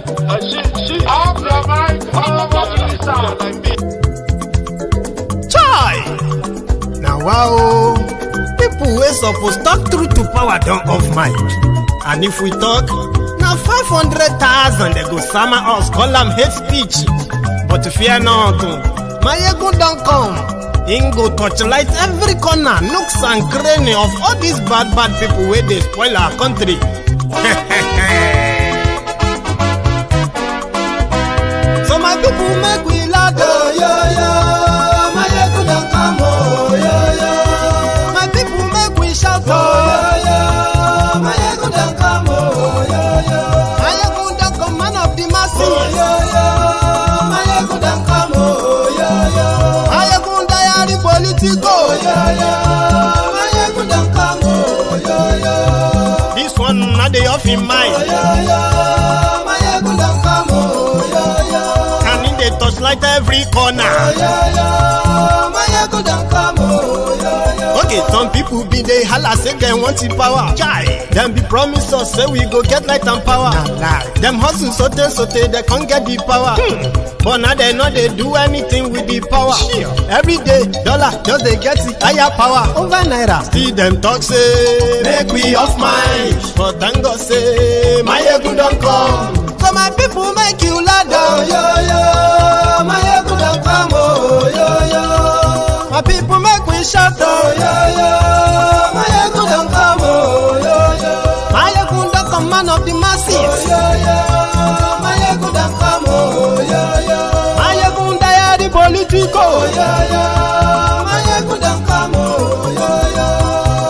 Off your mind. Chai! Now wow, people wey suppose talk truth to power don't off mic. And if we talk, now 500,000 they go summer us, call them hate speech. But fear not, Maiyegun don't come. He go torchlight every corner, nooks and cranny of all these bad people where they spoil our country. So my people make we laugh, oh, yo, yo. Maiyegun don't come, oh, yo, yo. My people make we shout, oh, yo, yo. Maiyegun don't come, oh, yo, yo. Maiyegun don't come, man of the masses, oh, yo, yo. Maiyegun don't come, oh, yo, yo. Maiyegun diary politico, oh, yo, yo. Maiyegun don't come, oh, yo, yo. This one not the off in mind, oh, yo, yo. Maiyegun don't come, oh, yo, yo. Can in the touchlight every corner, oh, yo, yo. Maiyegun don't come, oh, yo, yo. Okay, some people be they holla say they want the power. Chai, them be promise us say we go get light and power. Nah. Them hustle sote they can't get the power. But now they know they do anything with the power. Sure. Every day, dollar just they get the higher power over naira. Still them talk say make we off mind. But thank God say Maiyegun don't come. So my people make you loud, oh, yo, yo. Maiyegun don't come, oh, yo, yo. My people make we shout, oh, yo, yo. Maiyegun don't come, oh, yo, yo. Maiyegun don't come, man of the masses, oh, yo, yo. Maiyegun don't come, oh, yo, yo. Maiyegun diary politico, oh, yo, yo. Maiyegun don't come, oh, yo, yo.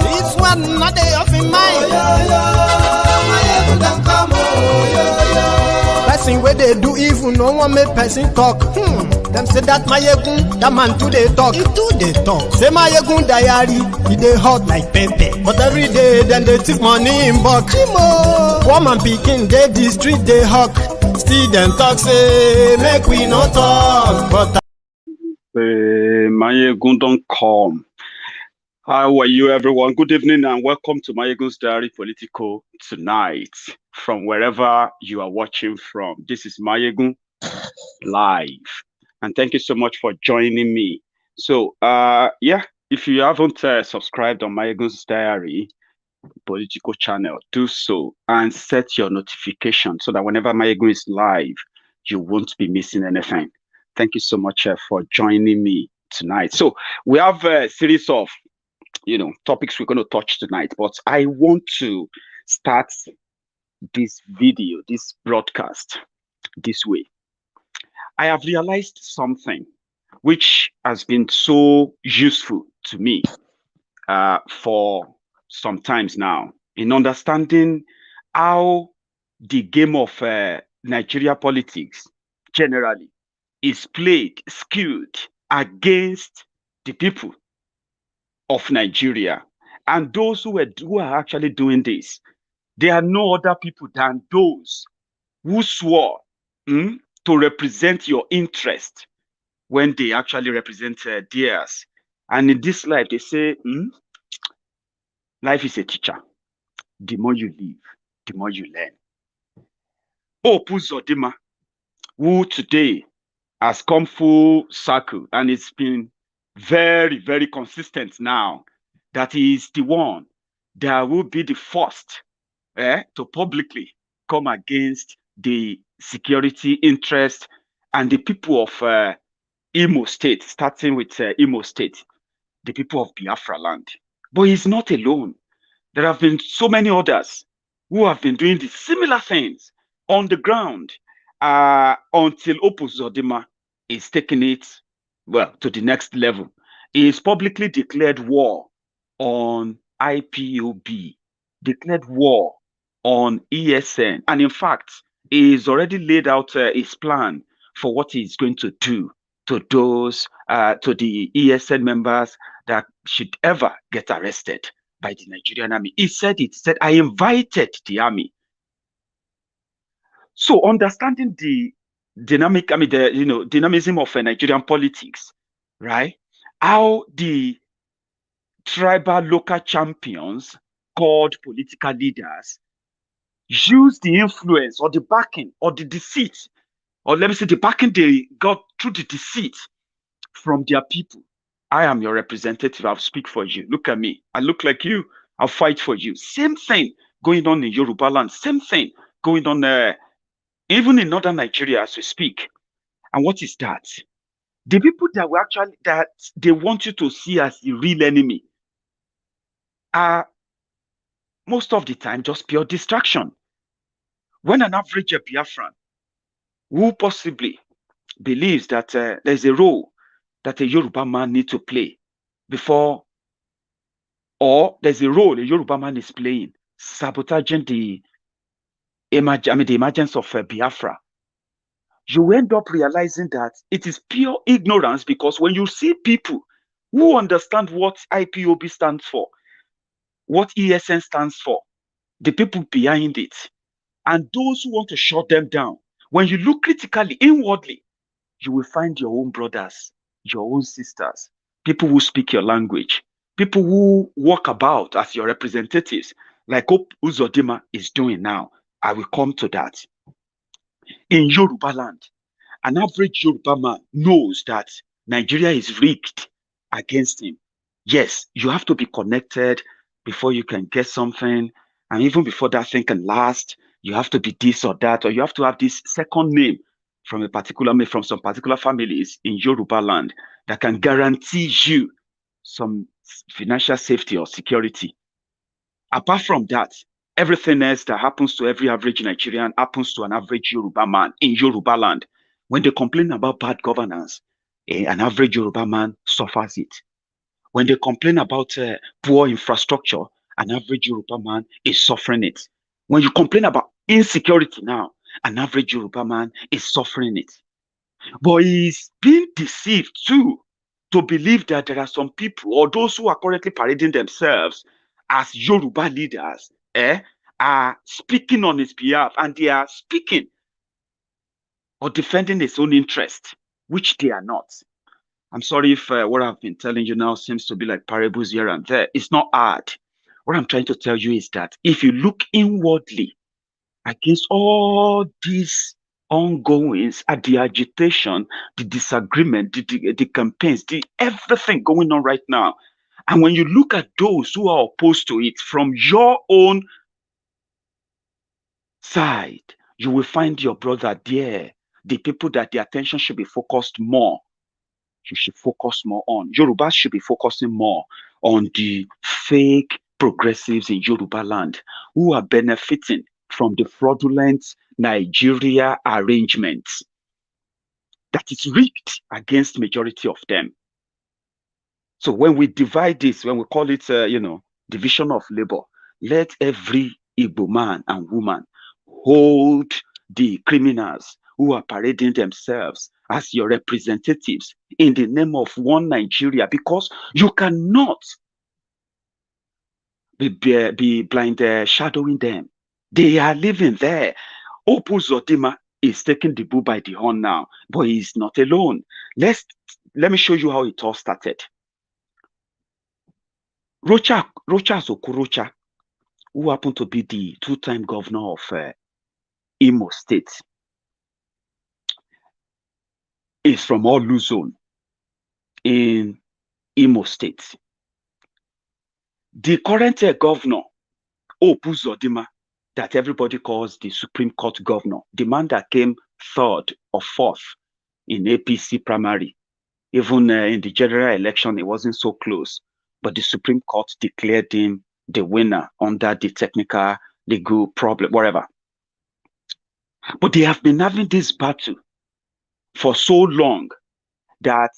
This one not they off in mind, oh, yo, yo. Maiyegun don't come, oh, yo, yo. Person where they do evil, no one make person talk. Them say that Maiyegun, that man too they talk. He too they talk. Say Maiyegun diary, he they hot like pepper. But every day then they take money in bulk. Poor man picking, they the street they hawk. Still them talk say make we not talk. But Maiyegun don't come. How are you, everyone? Good evening and welcome to Maiyegun's Diary Political tonight. From wherever you are watching from, this is Maiyegun live. And thank you so much for joining me. So, yeah, if you haven't subscribed on Maiyegun's Diary Political channel, do so and set your notification so that whenever Maiyegun is live, you won't be missing anything. Thank you so much for joining me tonight. So, we have a series of, topics we're going to touch tonight, but I want to start this video, this broadcast, this way. I have realized something which has been so useful to me for some times now in understanding how the game of Nigeria politics generally is played, skewed against the people of Nigeria. And those who are actually doing this, they are no other people than those who swore to represent your interest when they actually represent theirs. And in this life, they say, life is a teacher. The more you live, the more you learn. Uzodinma, who today has come full circle, and it's been very, very consistent now that he is the one that will be the first to publicly come against the security interest and the people of IMO State, starting with IMO State, the people of Biafra land. But he's not alone. There have been so many others who have been doing the similar things on the ground until Uzodinma is taking it, well, to the next level. He is publicly declared war on IPOB, declared war on ESN, and in fact, he's already laid out his plan for what he's going to do to those, to the ESN members that should ever get arrested by the Nigerian army. He said, I invited the army. So understanding the dynamic, dynamism of Nigerian politics, right? How the tribal local champions called political leaders use the influence or the backing or the deceit, or let me say the backing they got through the deceit from their people. I am your representative. I'll speak for you. Look at me. I look like you. I'll fight for you. Same thing going on in Yorubaland. Same thing going on even in northern Nigeria as we speak. And what is that? The people that were actually that they want you to see as the real enemy are most of the time just pure distraction. When an average Biafran who possibly believes that there's a role that a Yoruba man needs to play before, or there's a role a Yoruba man is playing, sabotaging the emergence of Biafra, you end up realizing that it is pure ignorance, because when you see people who understand what IPOB stands for, what ESN stands for, the people behind it, and those who want to shut them down, when you look critically, inwardly, you will find your own brothers, your own sisters, people who speak your language, people who walk about as your representatives, like Uzodinma is doing now. I will come to that. In Yorubaland, an average Yoruba man knows that Nigeria is rigged against him. Yes, you have to be connected before you can get something. And even before that thing can last, you have to be this or that, or you have to have this second name from from some particular families in Yorubaland that can guarantee you some financial safety or security. Apart from that, everything else that happens to every average Nigerian happens to an average Yoruba man in Yorubaland. When they complain about bad governance, an average Yoruba man suffers it. When they complain about poor infrastructure, an average Yoruba man is suffering it. When you complain about insecurity now, an average Yoruba man is suffering it. But he's being deceived too to believe that there are some people, or those who are currently parading themselves as Yoruba leaders, are speaking on his behalf, and they are speaking or defending his own interest, which they are not. I'm sorry if what I've been telling you now seems to be like parables here and there. It's not hard. What I'm trying to tell you is that if you look inwardly against all these ongoings, at the agitation, the disagreement, the campaigns, the everything going on right now, and when you look at those who are opposed to it from your own side, you will find your brother there. The people that the attention should be focused more, you should focus more on. Yorubas should be focusing more on the fake progressives in Yorubaland who are benefiting from the fraudulent Nigeria arrangements that is rigged against majority of them. So when we divide this, when we call it, division of labor, let every Igbo man and woman hold the criminals who are parading themselves as your representatives in the name of one Nigeria, because you cannot be blind shadowing them. They are living there. Uzodinma is taking the bull by the horn now, but he's not alone. Let me show you how it all started. Okorocha, who happened to be the two-time governor of IMO State, is from Orlu zone in IMO State. The current governor, Uzodinma, that everybody calls the Supreme Court governor, the man that came third or fourth in APC primary, even in the general election, it wasn't so close, but the Supreme Court declared him the winner under the technical legal problem, whatever. But they have been having this battle for so long that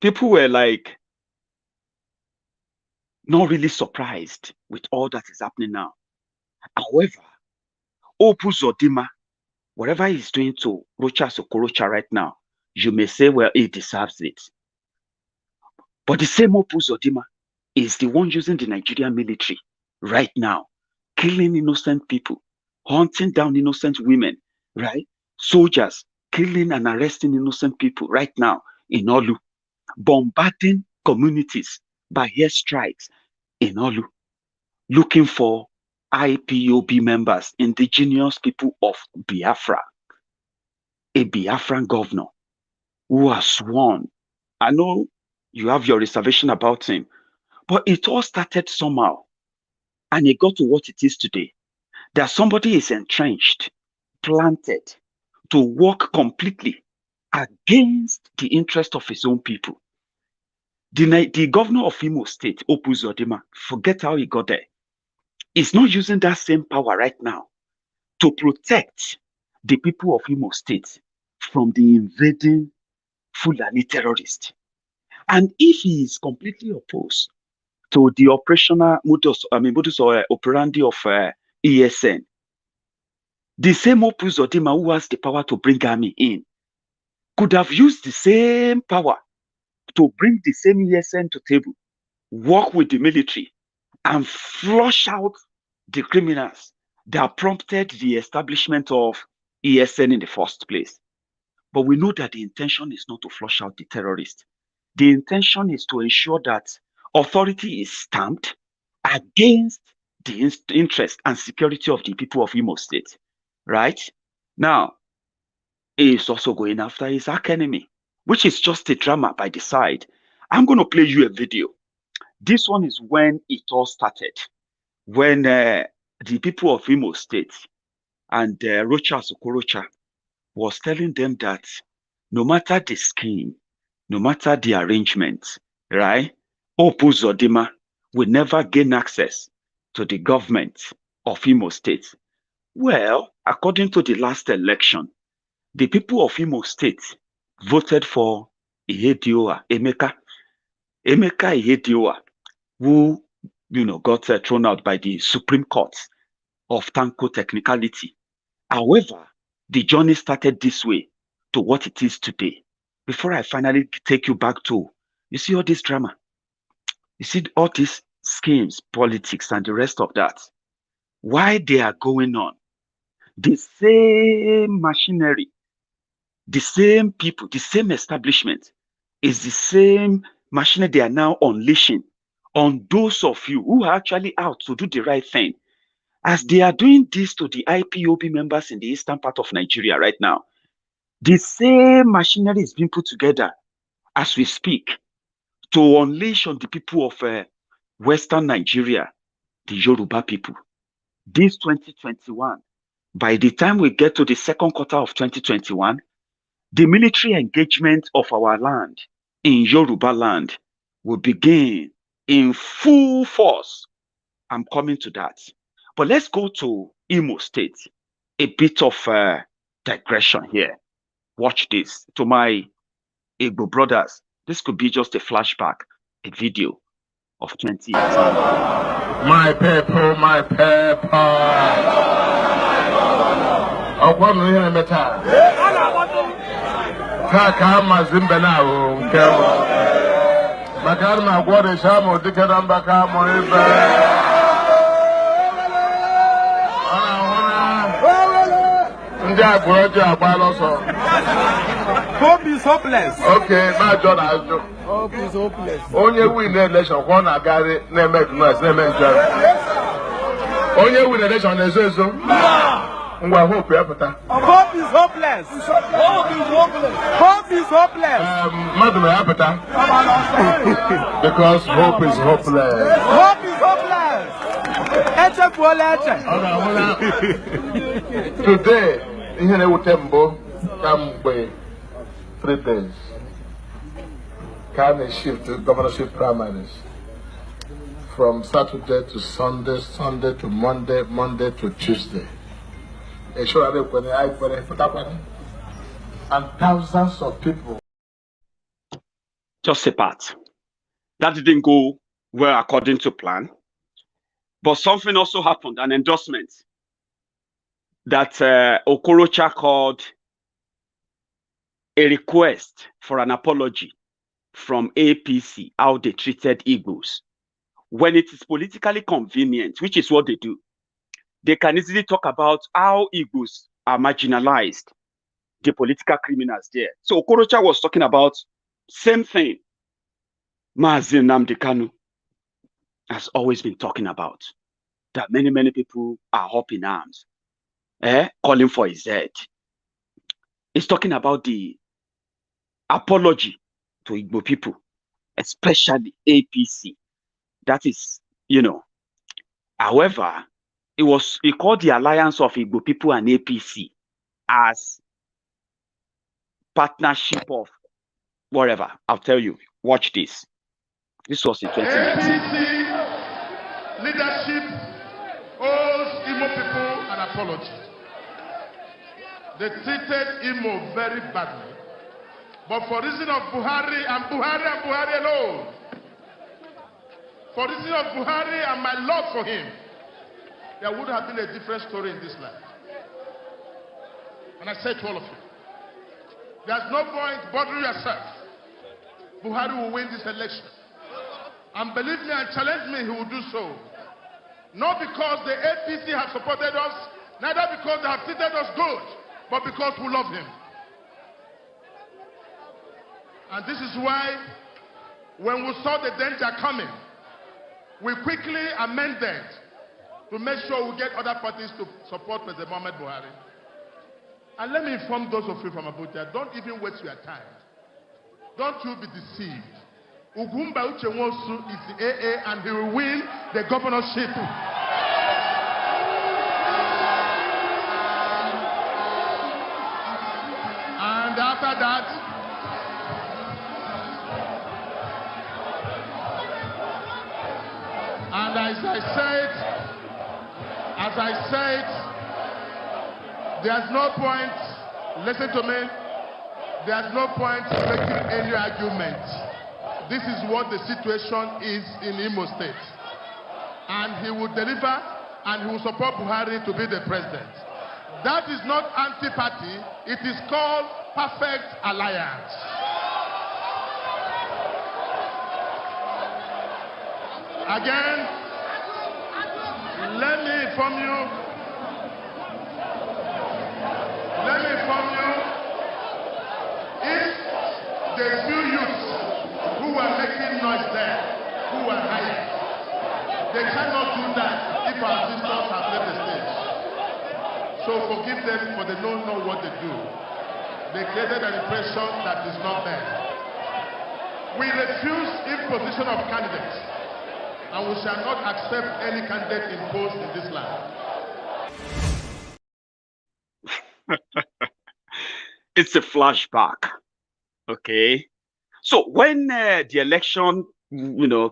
people were like not really surprised with all that is happening now. However, Uzodinma, whatever he's doing to Okorocha right now, you may say, well, he deserves it. But the same Uzodinma is the one using the Nigerian military right now, killing innocent people, hunting down innocent women, right? Soldiers killing and arresting innocent people right now in Orlu, bombarding communities by airstrikes in Orlu, looking for IPOB members, indigenous people of Biafra, a Biafran governor who has sworn. I know you have your reservation about him, but it all started somehow, and it got to what it is today. That somebody is entrenched, planted to work completely against the interest of his own people. The governor of IMO State, Uzodinma, forget how he got there. He's not using that same power right now to protect the people of IMO State from the invading Fulani terrorists. And if he is completely opposed to the operational modus operandi of ESN, the same Uzodinma who has the power to bring army in could have used the same power to bring the same ESN to table, work with the military, and flush out the criminals that prompted the establishment of ESN in the first place. But we know that the intention is not to flush out the terrorists. The intention is to ensure that authority is stamped against the interest and security of the people of Imo State, right? Now, he is also going after his arch enemy, which is just a drama by the side. I'm going to play you a video. This one is when it all started, when the people of Imo State and Okorocha was telling them that no matter the scheme, no matter the arrangement, right, Uzodinma will never gain access to the government of Imo State. Well, according to the last election, the people of Imo State voted for Emeka Ihedioha, who got thrown out by the Supreme Court of Tanko technicality. However, the journey started this way to what it is today. Before I finally take you back to, you see all this drama, you see all these schemes, politics, and the rest of that. Why they are going on? The same machinery, the same people, the same establishment is the same machinery they are now unleashing on those of you who are actually out to do the right thing. As they are doing this to the IPOB members in the eastern part of Nigeria right now, the same machinery is being put together as we speak to unleash on the people of Western Nigeria, the Yoruba people. This 2021, by the time we get to the second quarter of 2021, the military engagement of our land in Yorubaland will begin in full force. I'm coming to that. But let's go to Imo State. A bit of digression here. Watch this. To my Igbo brothers, this could be just a flashback, a video of 2018. My people, my people. Kaka mazimbe na nkebo. Makar na gwore shamo dikera mbaka mo ibe. Ndi Okorocha agbaloso. Hope is hopeless. Okay, my John Ajo. Hope is hopeless. Onye win election kwa na gari na make noise na make joy. Onye win election na ezo. Ngwa hope yapụta. Hope is hopeless. Hope is hopeless. Hope is hopeless. Madam yapụta. Because hope is hopeless. Hope is hopeless. Eche kwole eche. Today, ihe na-ewute mbụ kamgbe 3 days can shift to governorship primaries from Saturday to Sunday, Sunday to Monday, Monday to Tuesday. And thousands of people. Just a part. That didn't go well according to plan. But something also happened, an endorsement that Okorocha called a request for an apology from APC, how they treated Igbos. When it is politically convenient, which is what they do, they can easily talk about how Igbos are marginalized, the political criminals there. So Okorocha was talking about same thing Mazi Nnamdi Kanu has always been talking about. that many people are up in arms, calling for his head. It's talking about the apology to Igbo people, especially APC. That is, however, he called the alliance of Igbo people and APC as partnership of whatever. I'll tell you. Watch this. This was in 2019. APC leadership owes Imo people an apology. They treated Imo very badly. But for reason of Buhari and Buhari alone, for reason of Buhari and my love for him, there would have been a different story in this land. And I say to all of you, there's no point bothering yourself. Buhari will win this election. And believe me and challenge me, he will do so. Not because the APC have supported us, neither because they have treated us good, but because we love him. And this is why, when we saw the danger coming, we quickly amended to make sure we get other parties to support President Muhammad Buhari. And let me inform those of you from Abuja, don't even waste your time. Don't you be deceived. Ugumba Uchenwosu is the AA and he will win the governorship. And after that, and as I said, there's no point, listen to me, there's no point making any argument. This is what the situation is in IMO State. And he will deliver and he will support Buhari to be the president. That is not anti-party, it is called perfect alliance. Again, let me inform you, if the few youths who were making noise there, who were hired, they cannot do that if our sisters have left the stage. So forgive them for they don't know what they do. They created an impression that is not there. We refuse imposition of candidates, and we shall not accept any candidate imposed in this land. It's a flashback. Okay. So when the election,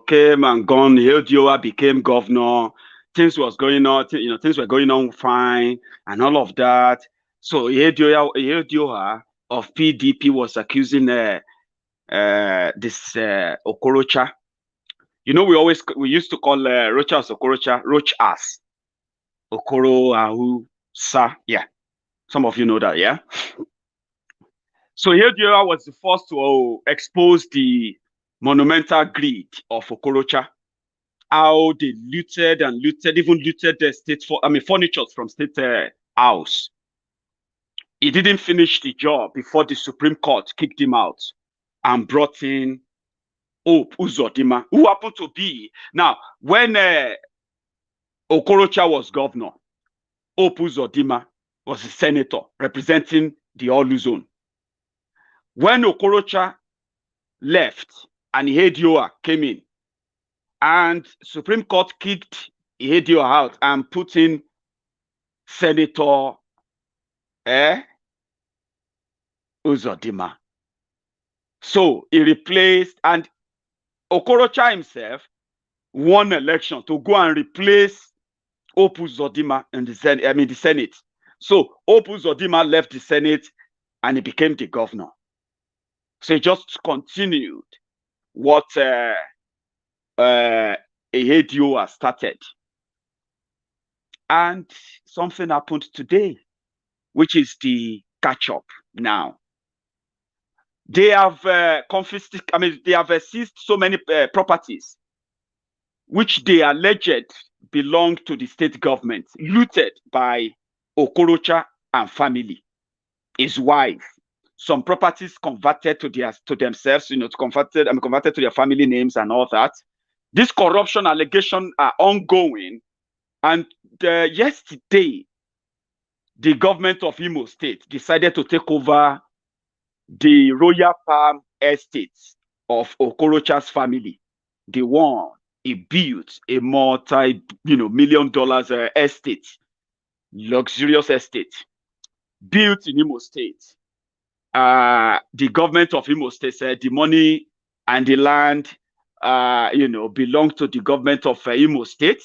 came and gone, Hedioa became governor, things was going on, things were going on fine and all of that. So Hedioa of PDP was accusing this Okorocha. We used to call Rocha as Okorocha, Roach as Okoro Ahu Sa. Yeah. Some of you know that, yeah? So Hedioa was the first to expose the monumental greed of Okorocha, how they looted, even looted the state furniture from state house. He didn't finish the job before the Supreme Court kicked him out and brought in Uzodinma, who happened to be, now, when Okorocha was governor, Uzodinma was a senator representing the Orlu zone. When Okorocha left and Hedioa came in, and Supreme Court kicked Hedioa out and put in Senator Uzodinma. So he replaced, and Okorocha himself won election to go and replace Uzodinma in the Senate. So Uzodinma left the Senate and he became the governor. So he just continued what Hedioa started. And something happened today, which is the catch-up now. They have confiscated, they have seized so many properties, which they alleged belong to the state government, looted by Okorocha and family, his wife. Some properties converted to themselves, converted to their family names and all that. This corruption allegation are ongoing, And yesterday, the government of Imo State decided to take over the royal palm estates of Okorocha's family. The one he built a multi-million-dollar estate, luxurious estate, built in Imo State. The government of Imo State said the money and the land, belong to the government of Imo State,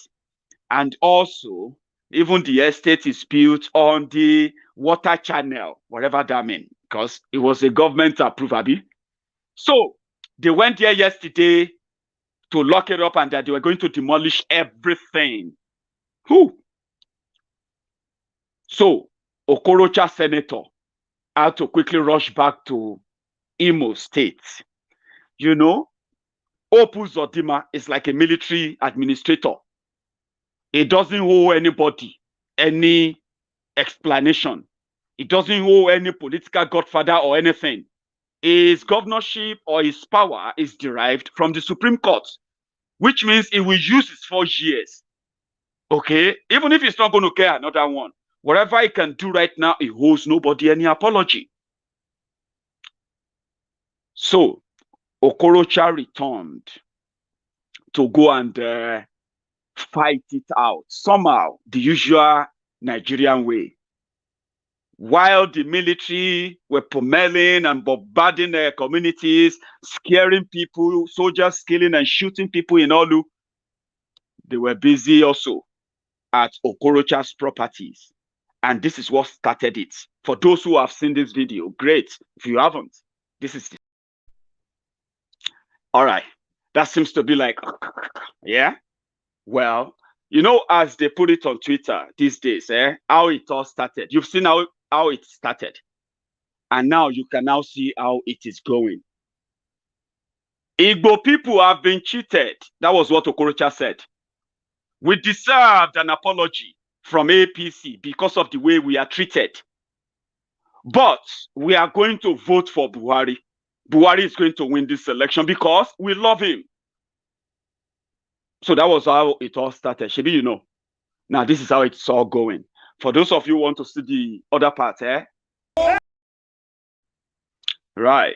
and also even the estate is built on the water channel, whatever that means, because it was a government approval. So they went there yesterday to lock it up, and that they were going to demolish everything. So Okorocha senator had to quickly rush back to Imo State. Uzodinma is like a military administrator. He doesn't owe anybody any explanation. He doesn't owe any political godfather or anything. His governorship or his power is derived from the Supreme Court, which means he will use his 4 years. Okay? Even if he's not going to get another one, whatever he can do right now, he owes nobody any apology. So, Okorocha returned to go and fight it out somehow, the usual Nigerian way. While the military were pummeling and bombarding their communities, scaring people, soldiers killing and shooting people in Orlu, they were busy also at Okorocha's properties. And this is what started it. For those who have seen this video, great. If you haven't, this is it. All right. That seems to be like, yeah. Well, as they put it on Twitter these days, how it all started. You've seen how it started. And now you can now see how it is going. Igbo people have been cheated. That was what Okorocha said. We deserved an apology from APC because of the way we are treated. But we are going to vote for Buhari. Buhari is going to win this election because we love him. So that was how it all started. Shebi, Now this is how it's all going. For those of you who want to see the other part, Right.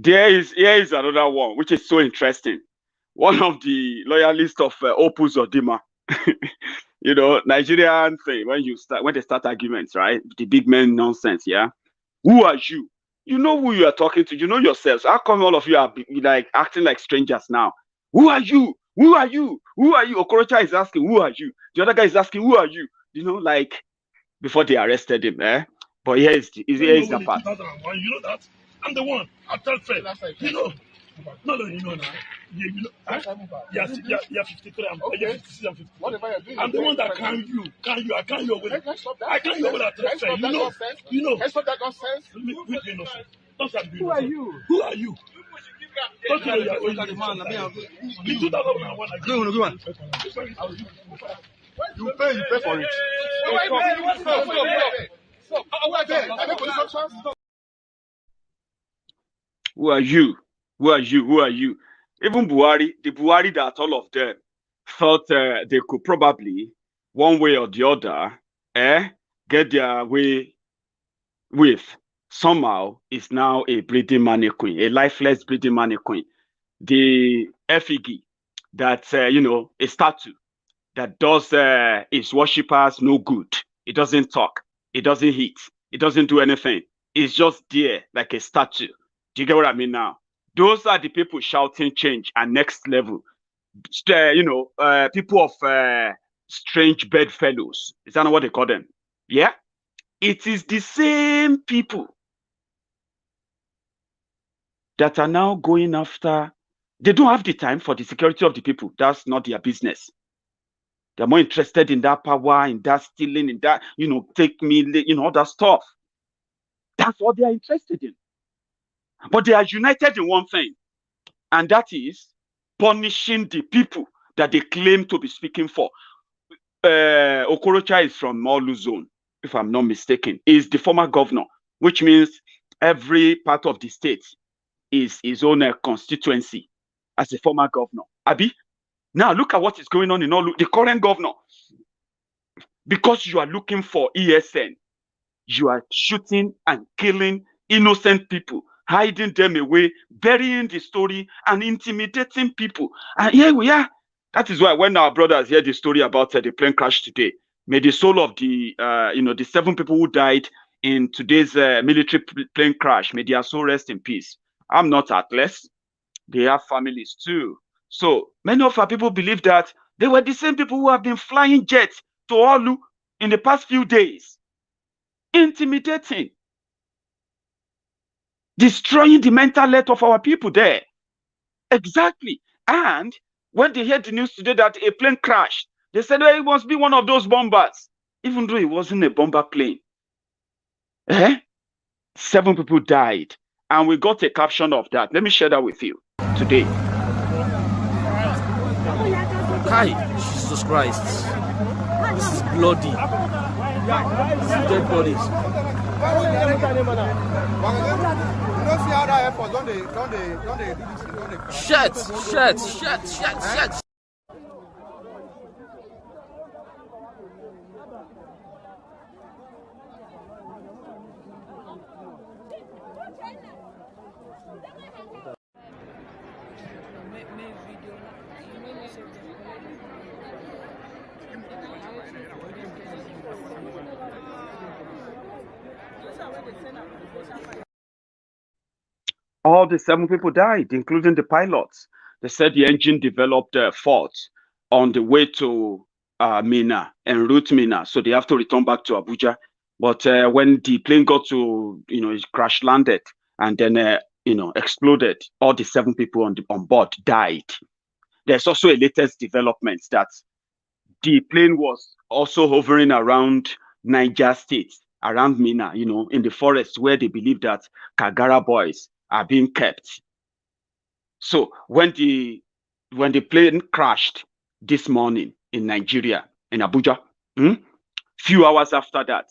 Here is another one, which is so interesting. One of the loyalists of Uzodinma, Nigerian thing, when they start arguments, right? The big men nonsense, yeah? Who are you? You know who you are talking to. You know yourselves. How come all of you are like acting like strangers now? Who are you? Who are you? Who are you? Okorocha is asking, who are you? The other guy is asking, who are you? Like before they arrested him, But here is the part. You know that? I'm the one. I tell Fred. No, you know now. Yeah, 53. I'm 56. I'm 50. Whatever you're doing, I'm the one that can you. I can your way. I can your way. I tell Fred. You know. Can stop that nonsense? Who are you? Who are you? Don't you know you're the man? In 2001, I gave you one. You pay for it. Who are you? Who are you? Who are you? Even Buhari, the Buhari that all of them thought they could probably, one way or the other, get their way with, somehow is now a breeding mannequin, a lifeless breeding mannequin. The effigy that, a statue that does its worshippers no good. It doesn't talk. It doesn't eat. It doesn't do anything. It's just there like a statue. Do you get what I mean now? Those are the people shouting change and next level. People of strange bedfellows. Is that not what they call them? Yeah? It is the same people that are now going after. They don't have the time for the security of the people. That's not their business. They're more interested in that power, in that stealing, in that, take me, all that stuff. That's what they are interested in. But they are united in one thing, and that is punishing the people that they claim to be speaking for. Okorocha is from Orlu zone, if I'm not mistaken. Is the former governor, which means every part of the state is his own constituency as a former governor. Abi, now look at what is going on in Orlu. The current governor Because you are looking for ESN, you are shooting and killing innocent people, hiding them away, burying the story, and intimidating people. And here we are. That is why when our brothers hear the story about the plane crash today, may the soul of the the 7 people who died in today's military plane crash, may their soul rest in peace. I'm not heartless. They have families too. So many of our people believe that they were the same people who have been flying jets to Orlu in the past few days, intimidating, destroying the mental health of our people there. Exactly. And when they heard the news today that a plane crashed, they said, well, it must be one of those bombers, even though it wasn't a bomber plane. 7 people died. And we got a caption of that. Let me share that with you today. Hi, Jesus Christ. This is bloody. This is dead bodies. Shit. All the 7 people died, including the pilots. They said the engine developed fault on the way to Mina, en route Mina, so they have to return back to Abuja. But when the plane got to, it crash landed and then, exploded, all the 7 people on board died. There's also a latest development that the plane was also hovering around Niger State, around Mina, in the forest where they believe that Kagara boys are being kept. So when the plane crashed this morning in Nigeria, in Abuja, few hours after that,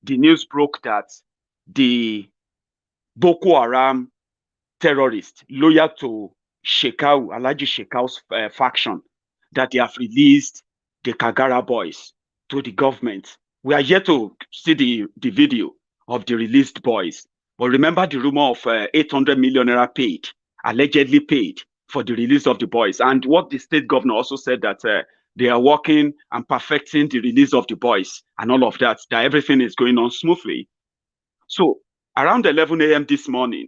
the news broke that the Boko Haram terrorists loyal to Shekau, Alhaji Shekau's faction, that they have released the Kagara boys to the government. We are yet to see the video of the released boys. But remember the rumor of 800 million naira paid, allegedly paid for the release of the boys. And what the state governor also said that they are working and perfecting the release of the boys and all of that everything is going on smoothly. So around 11 a.m. this morning,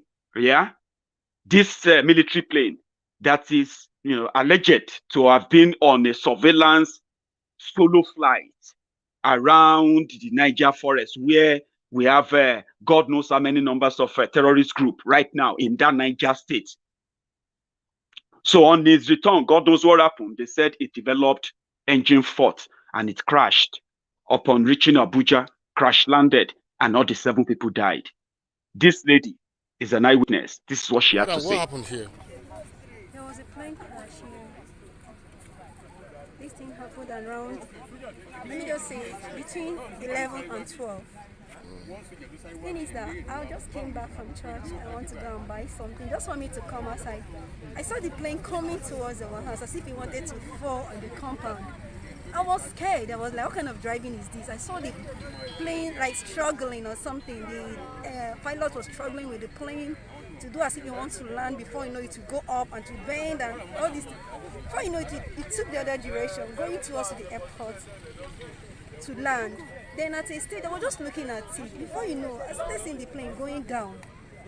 this military plane that is, alleged to have been on a surveillance solo flight around the Niger forest where we have God knows how many numbers of terrorist group right now in that Niger state. So on his return, God knows what happened. They said it developed engine fault and it crashed. Upon reaching Abuja, crash landed and all the 7 people died. This lady is an eyewitness. This is what she had to say. What happened here? There was a plane crash here. This thing happened around, let me just say, between 11 and 12. The thing is that I just came back from church. I want to go and buy something. Just for me to come outside. I saw the plane coming towards our house as if it wanted to fall on the compound. I was scared. I was like, what kind of driving is this? I saw the plane like struggling or something. The pilot was struggling with the plane to do as if he wants to land before you know it to go up and to bend and all this. Before you know it, it took the other direction, going towards the airport to land. Then at a stage, I was just looking at it. Before you know, I started seeing the plane going down.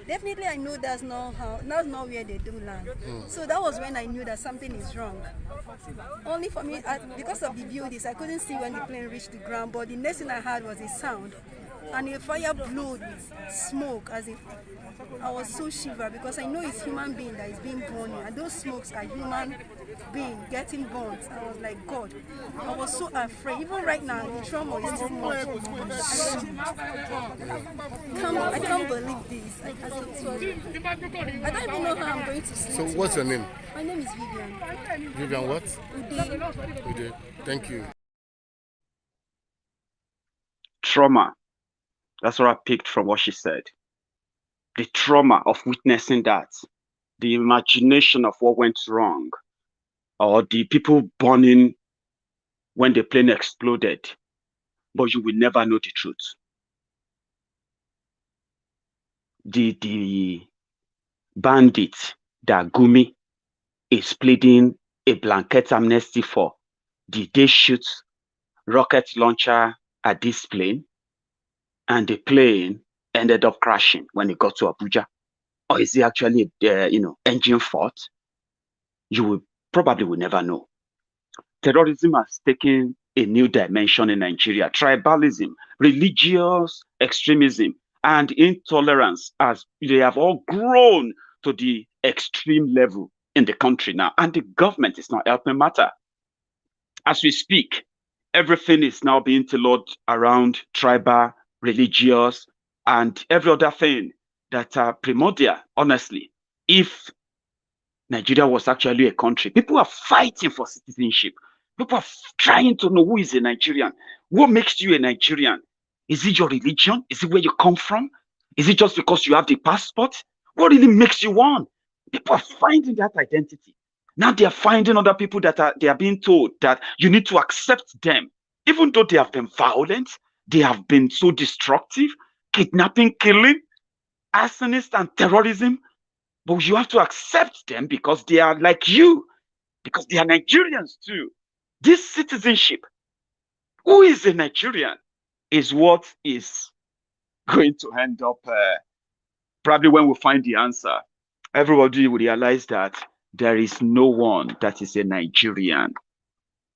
Definitely, I know that's not where they do land. So that was when I knew that something is wrong. Only for me, because of the buildings, I couldn't see when the plane reached the ground. But the next thing I heard was a sound, and a fire blew with smoke. As if I was so shivered because I know it's human being that is being burned, and those smokes are human being getting burnt. I was like, God, I was so afraid. Even right now, the trauma is too much. I can't believe this. I don't even know how I'm going to sleep. So what's your name? My name is Vivian. Vivian what? Ude. Ude. Thank you. Trauma. That's what I picked from what she said. The trauma of witnessing that. The imagination of what went wrong. Or the people burning when the plane exploded. but you will never know the truth. The bandit that Gumi is pleading a blanket amnesty for, did they shoot rocket launcher at this plane and the plane ended up crashing when it got to Abuja? Or is it actually engine fault? You probably will never know. Terrorism has taken a new dimension in Nigeria. Tribalism, religious extremism, and intolerance, as they have all grown to the extreme level in the country now. And the government is not helping matter. As we speak, everything is now being tailored around tribal, religious, and every other thing that are primordial, honestly. If Nigeria was actually a country, people are fighting for citizenship. People are trying to know who is a Nigerian. What makes you a Nigerian? Is it your religion? Is it where you come from? Is it just because you have the passport? What really makes you one? People are finding that identity. Now they are finding other people that they are being told that you need to accept them. Even though they have been violent, they have been so destructive, kidnapping, killing, arsonist, and terrorism. But you have to accept them because they are like you, because they are Nigerians too. This citizenship, who is a Nigerian, is what is going to end up, probably when we find the answer, everybody will realize that there is no one that is a Nigerian.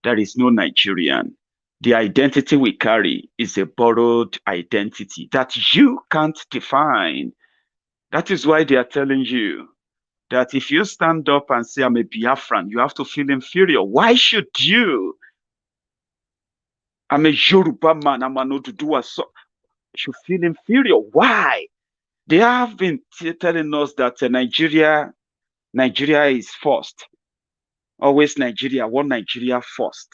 There is no Nigerian. The identity we carry is a borrowed identity that you can't define. That is why they are telling you that if you stand up and say, I'm a Biafran, you have to feel inferior. Why should you? I'm a Yoruba man, I'm an Oduduwa, so you should feel inferior. Why? They have been telling us that Nigeria is first. Always Nigeria, one Nigeria first.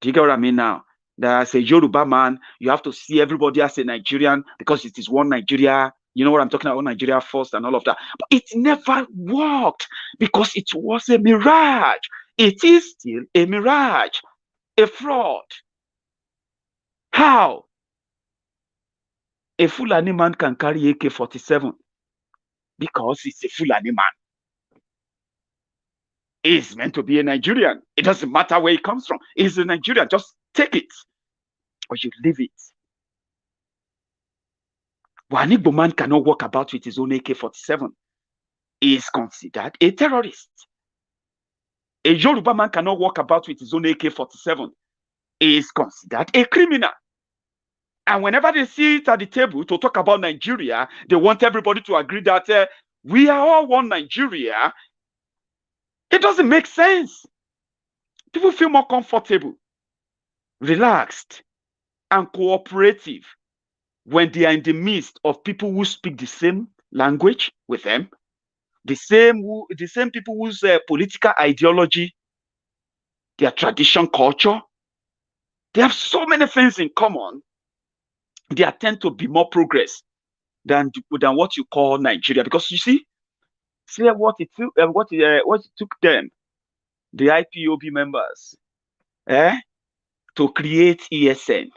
Do you get what I mean now? That as a Yoruba man, you have to see everybody as a Nigerian because it is one Nigeria. You know what I'm talking about, Nigeria first and all of that. But it never worked because it was a mirage. It is still a mirage, a fraud. How? A Fulani man can carry AK-47 because it's a Fulani man. He's meant to be a Nigerian. It doesn't matter where he comes from. He's a Nigerian. Just take it or you leave it. An Igbo man cannot walk about with his own AK-47. He is considered a terrorist. A Yoruba man cannot walk about with his own AK-47. He is considered a criminal. And whenever they sit at the table to talk about Nigeria, they want everybody to agree that we are all one Nigeria. It doesn't make sense. People feel more comfortable, relaxed, and cooperative when they are in the midst of people who speak the same language with them, the same people whose political ideology, their tradition, culture, they have so many things in common. They tend to be more progress than what you call Nigeria, because you see what it took them, the IPOB members, to create ESN.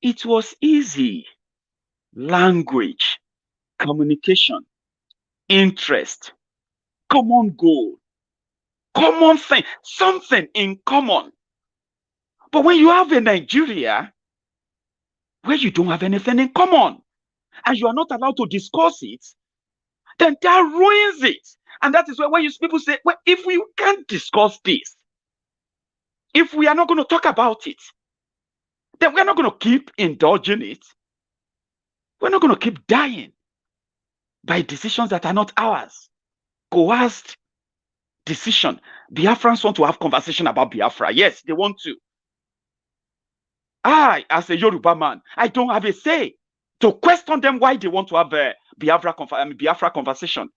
It was easy. Language, communication, interest, common goal, common thing, something in common. But when you have a Nigeria where you don't have anything in common and you are not allowed to discuss it, then that ruins it. And that is why when people say, well, if we can't discuss this, if we are not going to talk about it, then we're not going to keep indulging it. We're not going to keep dying by decisions that are not ours. Coerced decision. Biafrans want to have conversation about Biafra. Yes, they want to. I, as a Yoruba man, I don't have a say to question them why they want to have a Biafra conversation.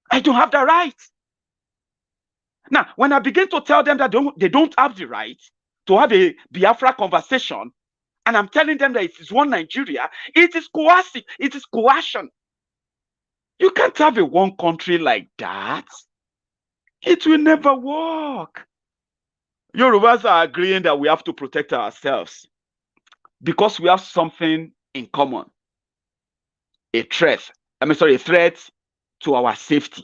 I don't have the right. Now, when I begin to tell them that they don't have the right to have a Biafra conversation, and I'm telling them that it is one Nigeria, it is coercive, it is coercion. You can't have a one country like that. It will never work. Yorubas are agreeing that we have to protect ourselves. because we have something in common. A threat to our safety.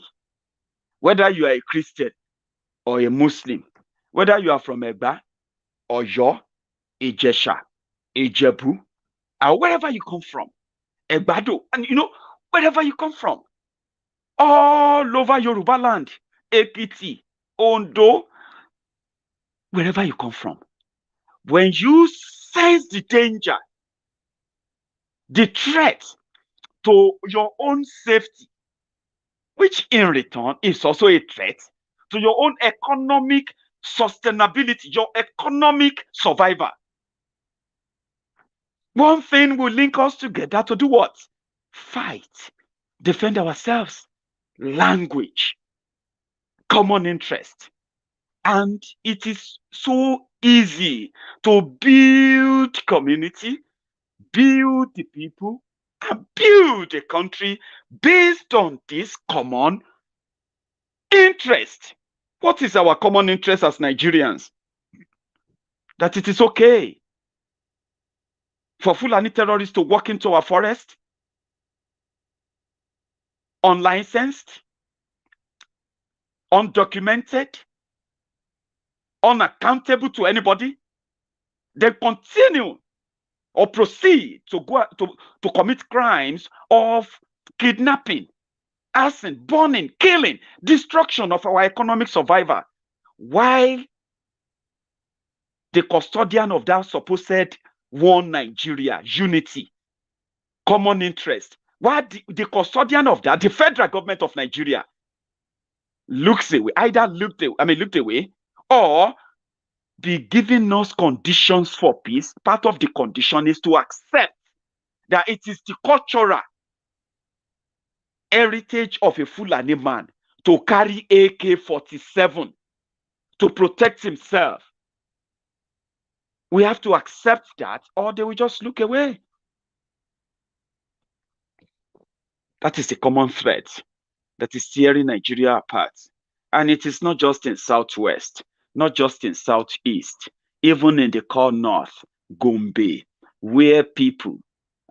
Whether you are a Christian or a Muslim, whether you are from Egba, Oyo, Ijesha, Ijebu, or wherever you come from, Egbado, and wherever you come from, all over Yorubaland, Ekiti, Ondo, wherever you come from, when you sense the danger, the threat to your own safety, which in return is also a threat to your own economic sustainability, your economic survival. One thing will link us together to do what? Fight, defend ourselves, language, common interest. And it is so easy to build community, build the people, and build a country based on this common interest. What is our common interest as Nigerians? That it is okay for Fulani terrorists to walk into our forest unlicensed, undocumented, unaccountable to anybody. They continue or proceed to go to commit crimes of kidnapping, arson, burning, killing, destruction of our economic survival, while the custodian of that supposed one Nigeria, unity, common interest, while the custodian of that, the federal government of Nigeria, looks away, either looked away, or be giving us conditions for peace. Part of the condition is to accept that it is the cultural heritage of a Fulani man to carry AK-47 to protect himself. We have to accept that, or they will just look away. That is the common thread that is tearing Nigeria apart. And it is not just in Southwest, not just in Southeast, even in the core North, Gombe, where people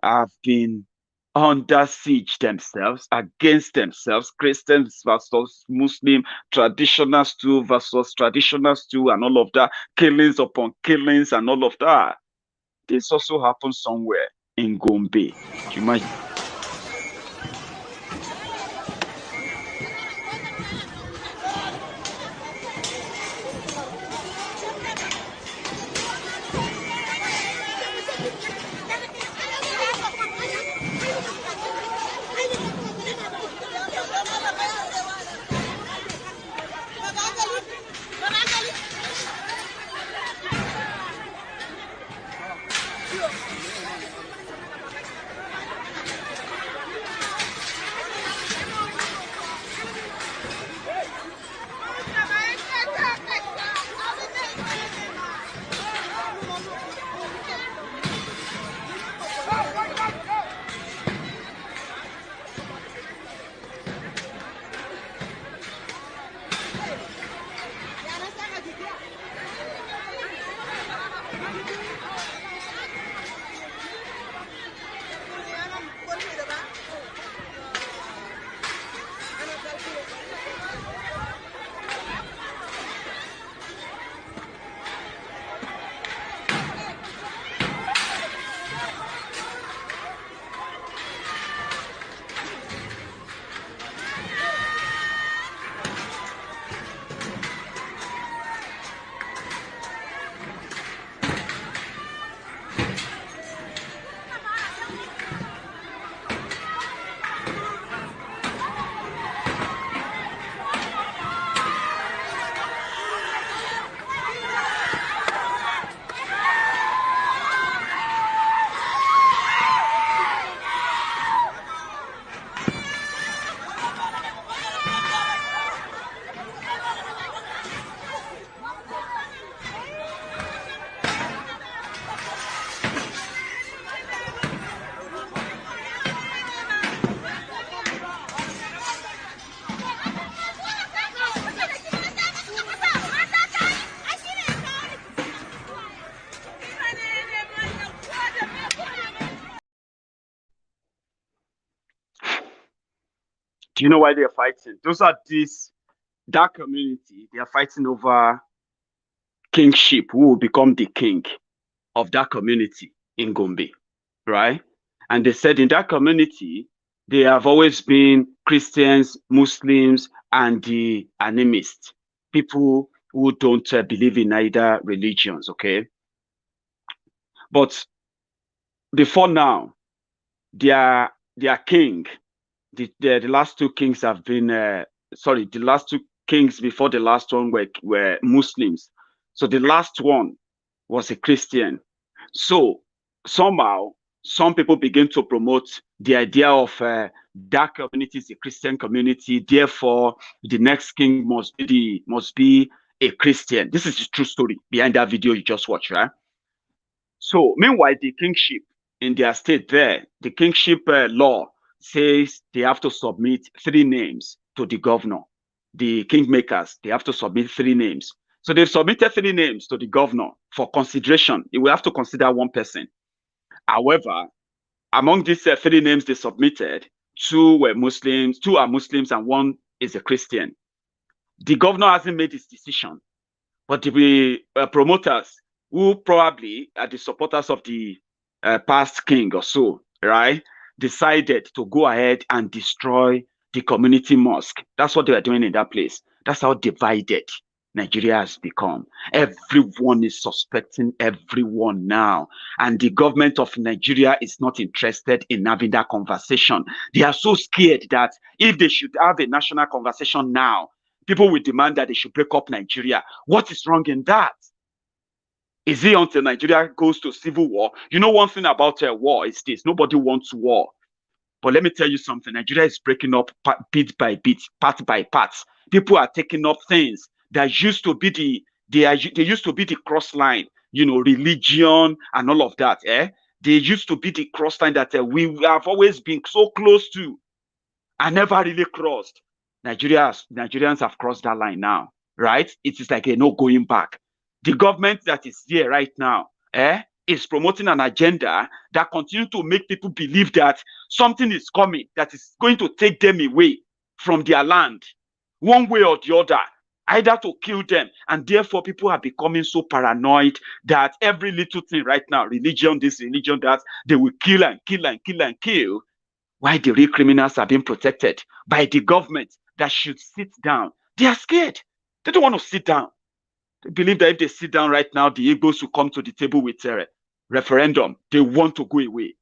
have been under siege themselves, against themselves, Christians versus Muslim, traditionals too versus traditionals too, and all of that, killings upon killings and all of that. This also happened somewhere in Gombe. You might. Do you know why they're fighting? That community, they are fighting over kingship, who will become the king of that community in Gombe, right? And they said in that community, they have always been Christians, Muslims, and the animists, people who don't believe in either religions, okay? But before now, their king, the last two kings have been, the last two kings before the last one were Muslims. So the last one was a Christian. So somehow, some people begin to promote the idea of that community is a Christian community. Therefore, the next king must be a Christian. This is the true story behind that video you just watched, right? So meanwhile, the kingship in their state there, the kingship law says they have to submit 3 names to the governor. The kingmakers, they have to submit 3 names. So they've submitted 3 names to the governor for consideration. He will have to consider one person. However, among these 3 names they submitted, 2 are Muslims, and 1 is a Christian. The governor hasn't made his decision, but the promoters, who probably are the supporters of the past king or so, right, decided to go ahead and destroy the community mosque. That's what they were doing in that place. That's how divided Nigeria has become. Everyone is suspecting everyone now. And the government of Nigeria is not interested in having that conversation. They are so scared that if they should have a national conversation now, people will demand that they should break up Nigeria. What is wrong in that? Is it until Nigeria goes to civil war? You know, one thing about war is this: nobody wants war. But let me tell you something: Nigeria is breaking up bit by bit, part by part. People are taking up things that used to be they used to be the cross line, you know, religion and all of that. They used to be the cross line that we have always been so close to and never really crossed. Nigerians have crossed that line now, right? It is like a no going back. The government that is here right now is promoting an agenda that continues to make people believe that something is coming that is going to take them away from their land, one way or the other, either to kill them. And therefore, people are becoming so paranoid that every little thing right now, religion this, religion that, they will kill and kill and kill and kill. Why the real criminals are being protected by the government that should sit down. They are scared. They don't want to sit down. They believe that if they sit down right now, the Igbos will come to the table with a referendum. They want to go away.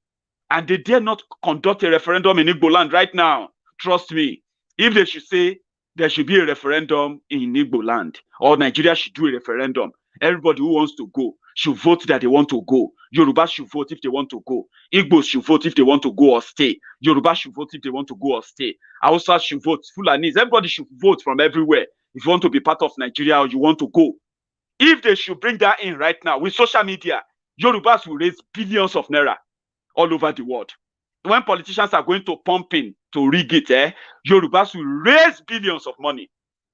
And they dare not conduct a referendum in Igbo land right now. Trust me. If they should say there should be a referendum in Igbo land, or Nigeria should do a referendum, everybody who wants to go should vote that they want to go. Yoruba should vote if they want to go. Igbos should vote if they want to go or stay. Yoruba should vote if they want to go or stay. Hausa should vote. Fulanis, everybody should vote from everywhere. If you want to be part of Nigeria or you want to go. If they should bring that in right now with social media, Yorubas will raise billions of naira all over the world. When politicians are going to pump in to rig it, Yorubas will raise billions of money.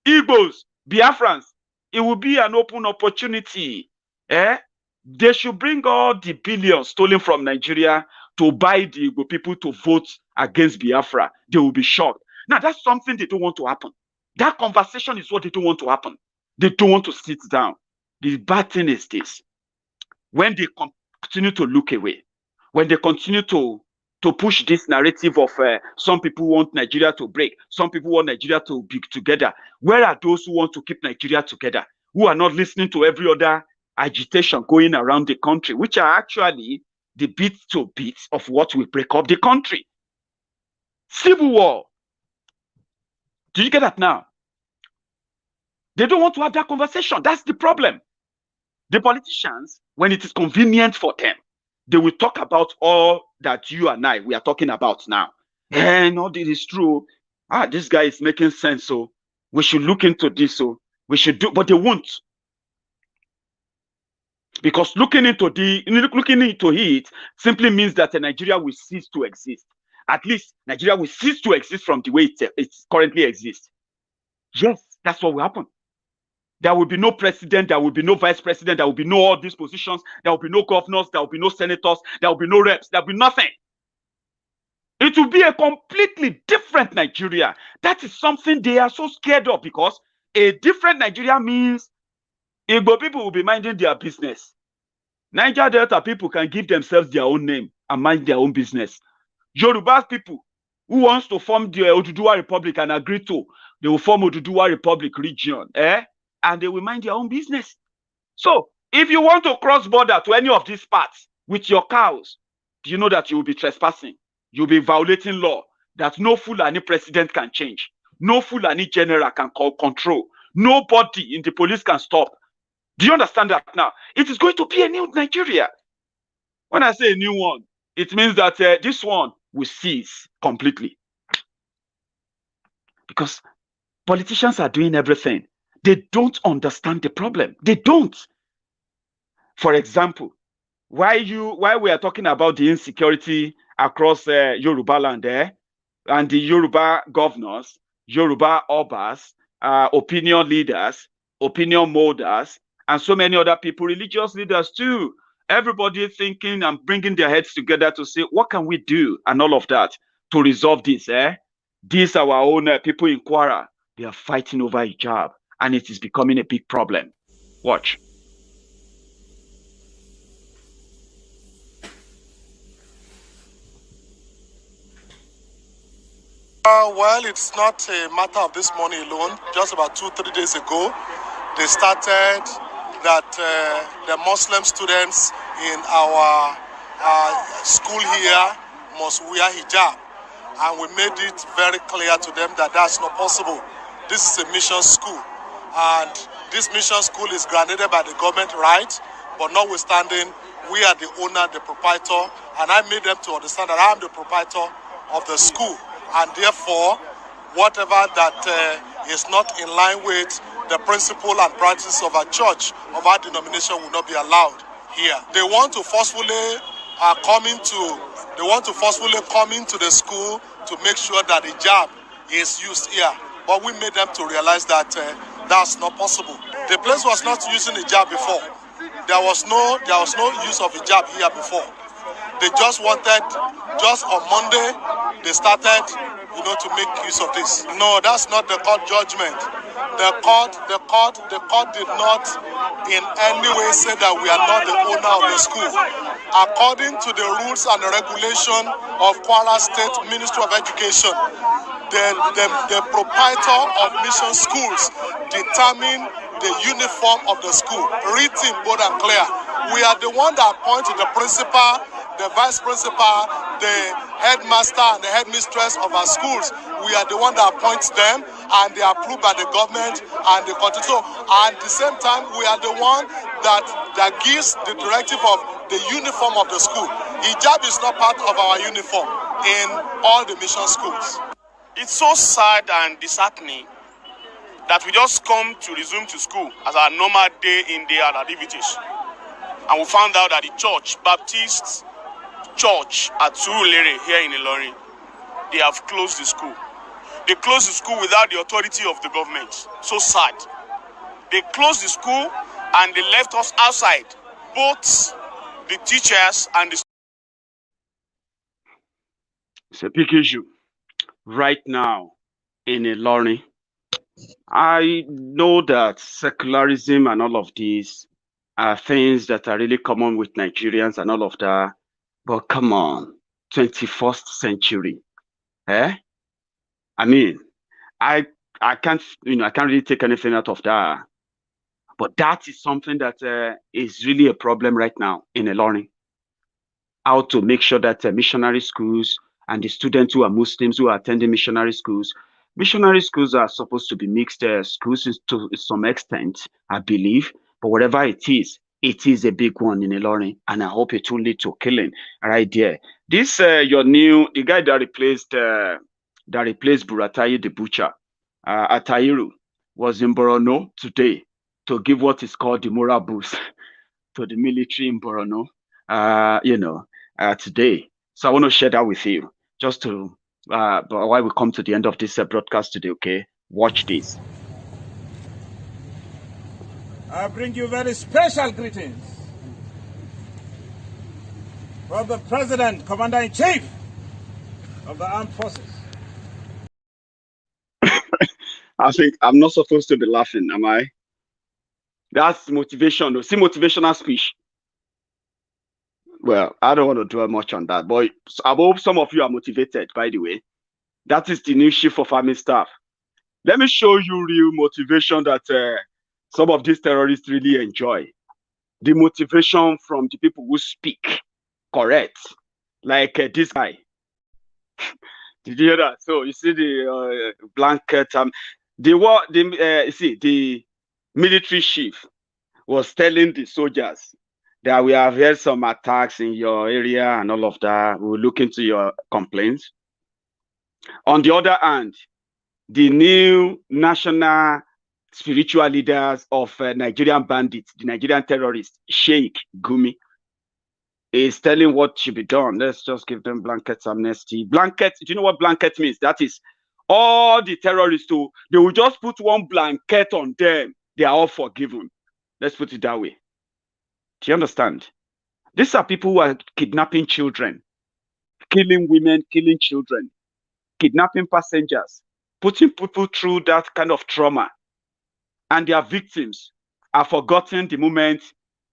Igbos, Biafrans, it will be an open opportunity. They should bring all the billions stolen from Nigeria to buy the Igbo people to vote against Biafra. They will be shocked. Now, that's something they don't want to happen. That conversation is what they don't want to happen. They don't want to sit down. The bad thing is this: when they continue to look away, when they continue to push this narrative of some people want Nigeria to break, some people want Nigeria to be together, where are those who want to keep Nigeria together, who are not listening to every other agitation going around the country, which are actually the bit to bits of what will break up the country? Civil war. Do you get that now? They don't want to have that conversation. That's the problem. The politicians, when it is convenient for them, they will talk about all that you and I, we are talking about now. No, this is true. This guy is making sense, so we should look into this, so we should do, but they won't. Because looking into it simply means that Nigeria will cease to exist. At least Nigeria will cease to exist from the way it currently exists. Yes, that's what will happen. There will be no president, there will be no vice president, there will be no all these positions, there will be no governors, there will be no senators, there will be no reps, there will be nothing. It will be a completely different Nigeria. That is something they are so scared of, because a different Nigeria means Igbo people will be minding their business. Niger Delta people can give themselves their own name and mind their own business. Yoruba people who wants to form the Oduduwa Republic and agree to, they will form Oduduwa Republic region, and they will mind their own business. So if you want to cross border to any of these parts with your cows, do you know that you will be trespassing? You'll be violating law that no Fulani president can change. No Fulani general can control. Nobody in the police can stop. Do you understand that now? It is going to be a new Nigeria. When I say a new one, it means that this one will cease completely. Because politicians are doing everything. They don't understand the problem. They don't. For example, while we are talking about the insecurity across Yorubaland and the Yoruba governors, Yoruba obas, opinion leaders, opinion molders, and so many other people, religious leaders too, everybody thinking and bringing their heads together to say, what can we do and all of that to resolve this? These are our own people in Kwara. They are fighting over Hijab, and it is becoming a big problem. Watch. Well, it's not a matter of this morning alone. Just about 2-3 days ago, they started that the Muslim students in our school here must wear hijab. And we made it very clear to them that that's not possible. This is a mission school. And this mission school is granted by the government, right? But notwithstanding, we are the owner, the proprietor. And I made them to understand that I am the proprietor of the school. And therefore, whatever that is not in line with the principle and practice of our church, of our denomination, will not be allowed here. They want to forcefully come into the school to make sure that the hijab is used here. But we made them to realize that that's not possible. The place was not using hijab before. There was no use of hijab here before. They just on Monday, they started, to make use of this. No, that's not the court judgment. The court did not in any way say that we are not the owner of the school. According to the rules and the regulation of Kwara State Ministry of Education, the proprietor of mission schools determine the uniform of the school, written bold and clear. We are the one that appointed the principal, the vice principal, the headmaster, and the headmistress of our schools. We are the one that appoints them, and they are approved by the government and the country. So, and at the same time, we are the one that gives the directive of the uniform of the school. Hijab is not part of our uniform in all the mission schools. It's so sad and disheartening that we just come to resume to school as our normal day in day out activities. And we found out that the church, Baptist Church at Surulere here in Ilorin, they have closed the school. They closed the school without the authority of the government. So sad. They closed the school and they left us outside, both the teachers and the... It's a big issue right now in Ilorin. I know that secularism and all of these are things that are really common with Nigerians and all of that. But come on, 21st century. I mean, I can't really take anything out of that. But that is something that is really a problem right now in Ilorin. How to make sure that missionary schools and the students who are Muslims who are attending missionary schools are supposed to be mixed schools to some extent, I believe. But whatever it is a big one in Ilorin, and I hope it will lead to killing right there. This the guy that replaced Buratai the butcher, Atairu, was in Borno today to give what is called the moral boost to the military in Borno. Today. So I want to share that with you, just to while we come to the end of this broadcast today. Okay, watch this. I bring you very special greetings from the President, Commander-in-Chief of the armed forces. I think I'm not supposed to be laughing, am I? That's motivation. See, motivational speech. Well, I don't want to dwell much on that, but I hope some of you are motivated, by the way. That is the new chief of army staff. Let me show you real motivation that some of these terrorists really enjoy. The motivation from the people who speak correct. Like this guy. Did you hear that? So you see the blanket. You see, the military chief was telling the soldiers that we have heard some attacks in your area and all of that. We'll look into your complaints. On the other hand, the new national spiritual leaders of Nigerian bandits, the Nigerian terrorists, Sheikh Gumi, is telling what should be done. Let's just give them blanket amnesty. Blanket, do you know what blanket means? That is all the terrorists, they will just put one blanket on them. They are all forgiven. Let's put it that way. Do you understand? These are people who are kidnapping children, killing women, killing children, kidnapping passengers, putting people through that kind of trauma. And their victims are forgotten the moment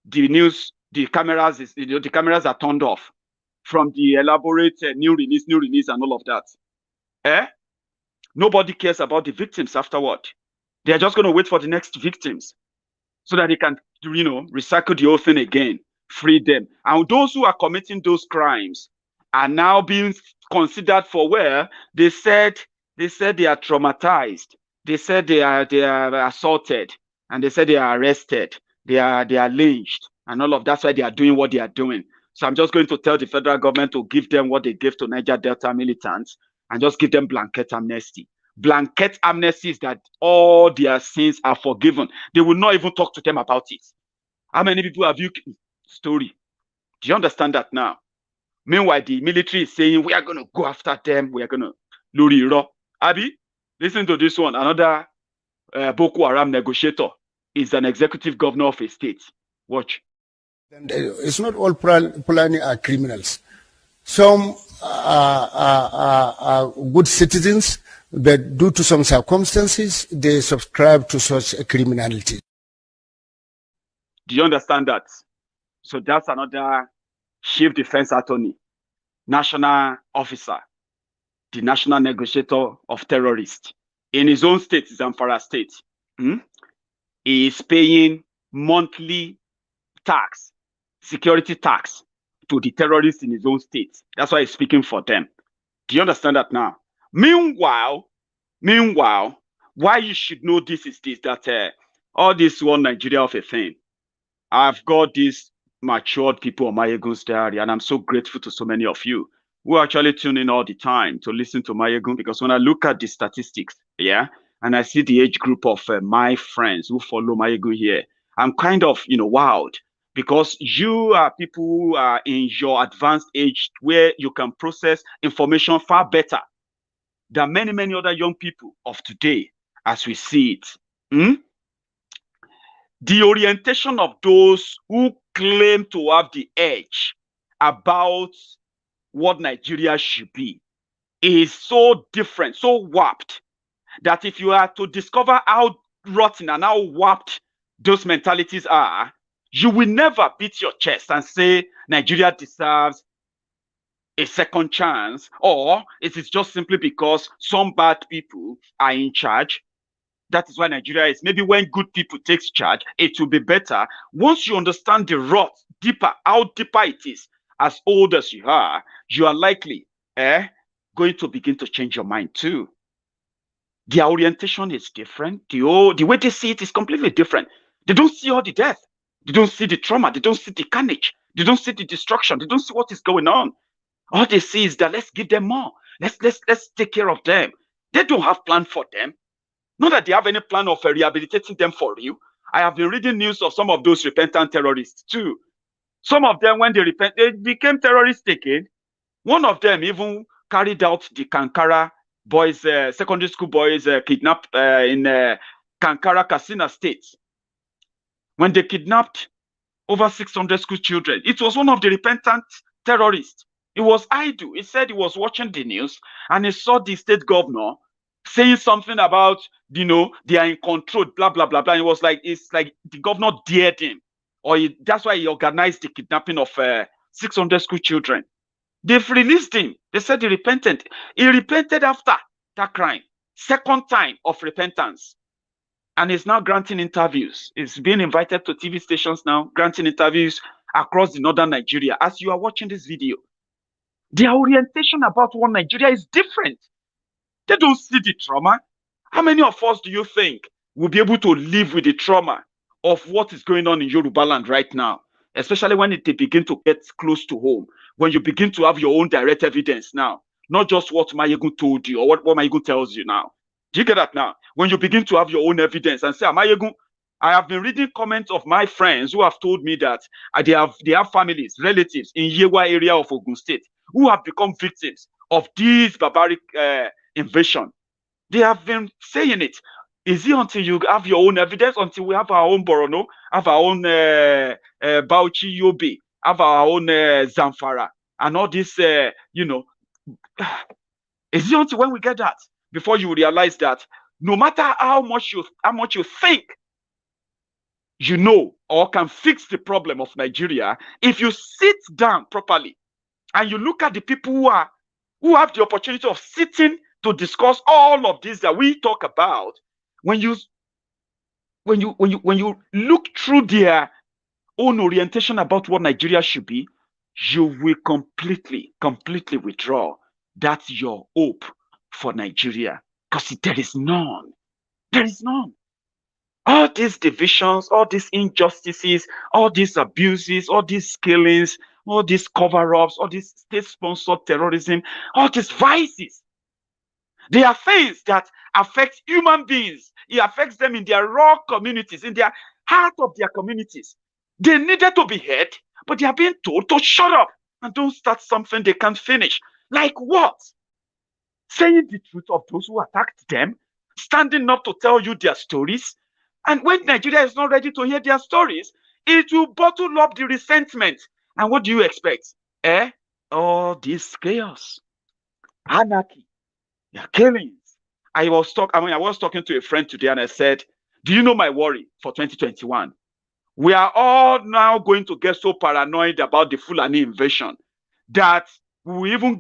the news, the cameras are turned off from the elaborate new release and all of that. Nobody cares about the victims afterward. They are just going to wait for the next victims so that they can, recycle the whole thing again, free them. And those who are committing those crimes are now being considered for where they said they are traumatized. They said they are assaulted, and they said they are arrested. They are lynched, and all of that's why they are doing what they are doing. So I'm just going to tell the federal government to give them what they gave to Niger Delta militants, and just give them blanket amnesty. Blanket amnesty is that all their sins are forgiven. They will not even talk to them about it. How many people have you story? Do you understand that now? Meanwhile, the military is saying we are going to go after them. We are going to luri ro. Abi, listen to this one. Another Boko Haram negotiator is an executive governor of a state. Watch. It's not all Fulani are criminals. Some are good citizens, but due to some circumstances, they subscribe to such a criminality. Do you understand that? So that's another chief defense attorney, national officer, the national negotiator of terrorists. In his own state, Zamfara state, he is paying monthly tax, security tax, to the terrorists in his own state. That's why he's speaking for them. Do you understand that now? Meanwhile, why you should know this is this, that all this one Nigeria of a thing. I've got these matured people on Maiyegun's diary, and I'm so grateful to so many of you who actually tune in all the time to listen to Maiyegun, because when I look at the statistics, and I see the age group of my friends who follow Maiyegun here, I'm kind of, wowed, because you are people who are in your advanced age where you can process information far better than many, many other young people of today as we see it. The orientation of those who claim to have the edge about what Nigeria should be is so different, so warped, that if you are to discover how rotten and how warped those mentalities are, you will never beat your chest and say Nigeria deserves a second chance, or it is just simply because some bad people are in charge. That is why Nigeria is. Maybe when good people takes charge, it will be better. Once you understand the rot deeper, how deeper it is, as old as you are likely going to begin to change your mind too. Their orientation is different. The way they see it is completely different. They don't see all the death. They don't see the trauma. They don't see the carnage. They don't see the destruction. They don't see what is going on. All they see is that let's give them more. Let's take care of them. They don't have plan for them. Not that they have any plan of rehabilitating them for real. I have been reading news of some of those repentant terrorists too. Some of them, when they repent, they became terrorists again. One of them even carried out the Kankara boys, secondary school boys kidnapped in Kankara, Katsina State. When they kidnapped over 600 school children, it was one of the repentant terrorists. It was idle. He said he was watching the news and he saw the state governor saying something about, they are in control, blah, blah, blah, blah. It was like, it's like the governor dared him. That's why he organized the kidnapping of 600 school children. They've released him. They said he repented. He repented after that crime. Second time of repentance. And he's now granting interviews. He's being invited to TV stations now, granting interviews across the northern Nigeria. As you are watching this video, their orientation about what Nigeria is different. They don't see the trauma. How many of us do you think will be able to live with the trauma of what is going on in Yorubaland right now? Especially when they begin to get close to home. When you begin to have your own direct evidence now. Not just what Maiyegun told you or what Maiyegun tells you now. Do you get that now? When you begin to have your own evidence and say, Maiyegun, I have been reading comments of my friends who have told me that they have families, relatives in Yewa area of Ogun State who have become victims of this barbaric invasion. They have been saying it. Is it until you have your own evidence, until we have our own Borono, have our own Bauchi Yobe, have our own Zamfara, and all this, is it until when we get that before you realize that no matter how much you think you know or can fix the problem of Nigeria, if you sit down properly and you look at the people who have the opportunity of sitting to discuss all of this that we talk about, when you look through their own orientation about what Nigeria should be, you will completely withdraw. That's your hope for Nigeria, because there is none. There is none. All these divisions, all these injustices, all these abuses, all these killings, all these cover-ups, all this state-sponsored terrorism, all these vices, they are things that affect human beings. It affects them in their raw communities, in their heart of their communities. They needed to be heard, but they are being told to shut up and don't start something they can't finish. Like what? Saying the truth of those who attacked them, standing up to tell you their stories. And when Nigeria is not ready to hear their stories, it will bottle up the resentment. And what do you expect? All this chaos, anarchy, killings. I was talking to a friend today and I said, do you know my worry for 2021? We are all now going to get so paranoid about the Fulani invasion that we will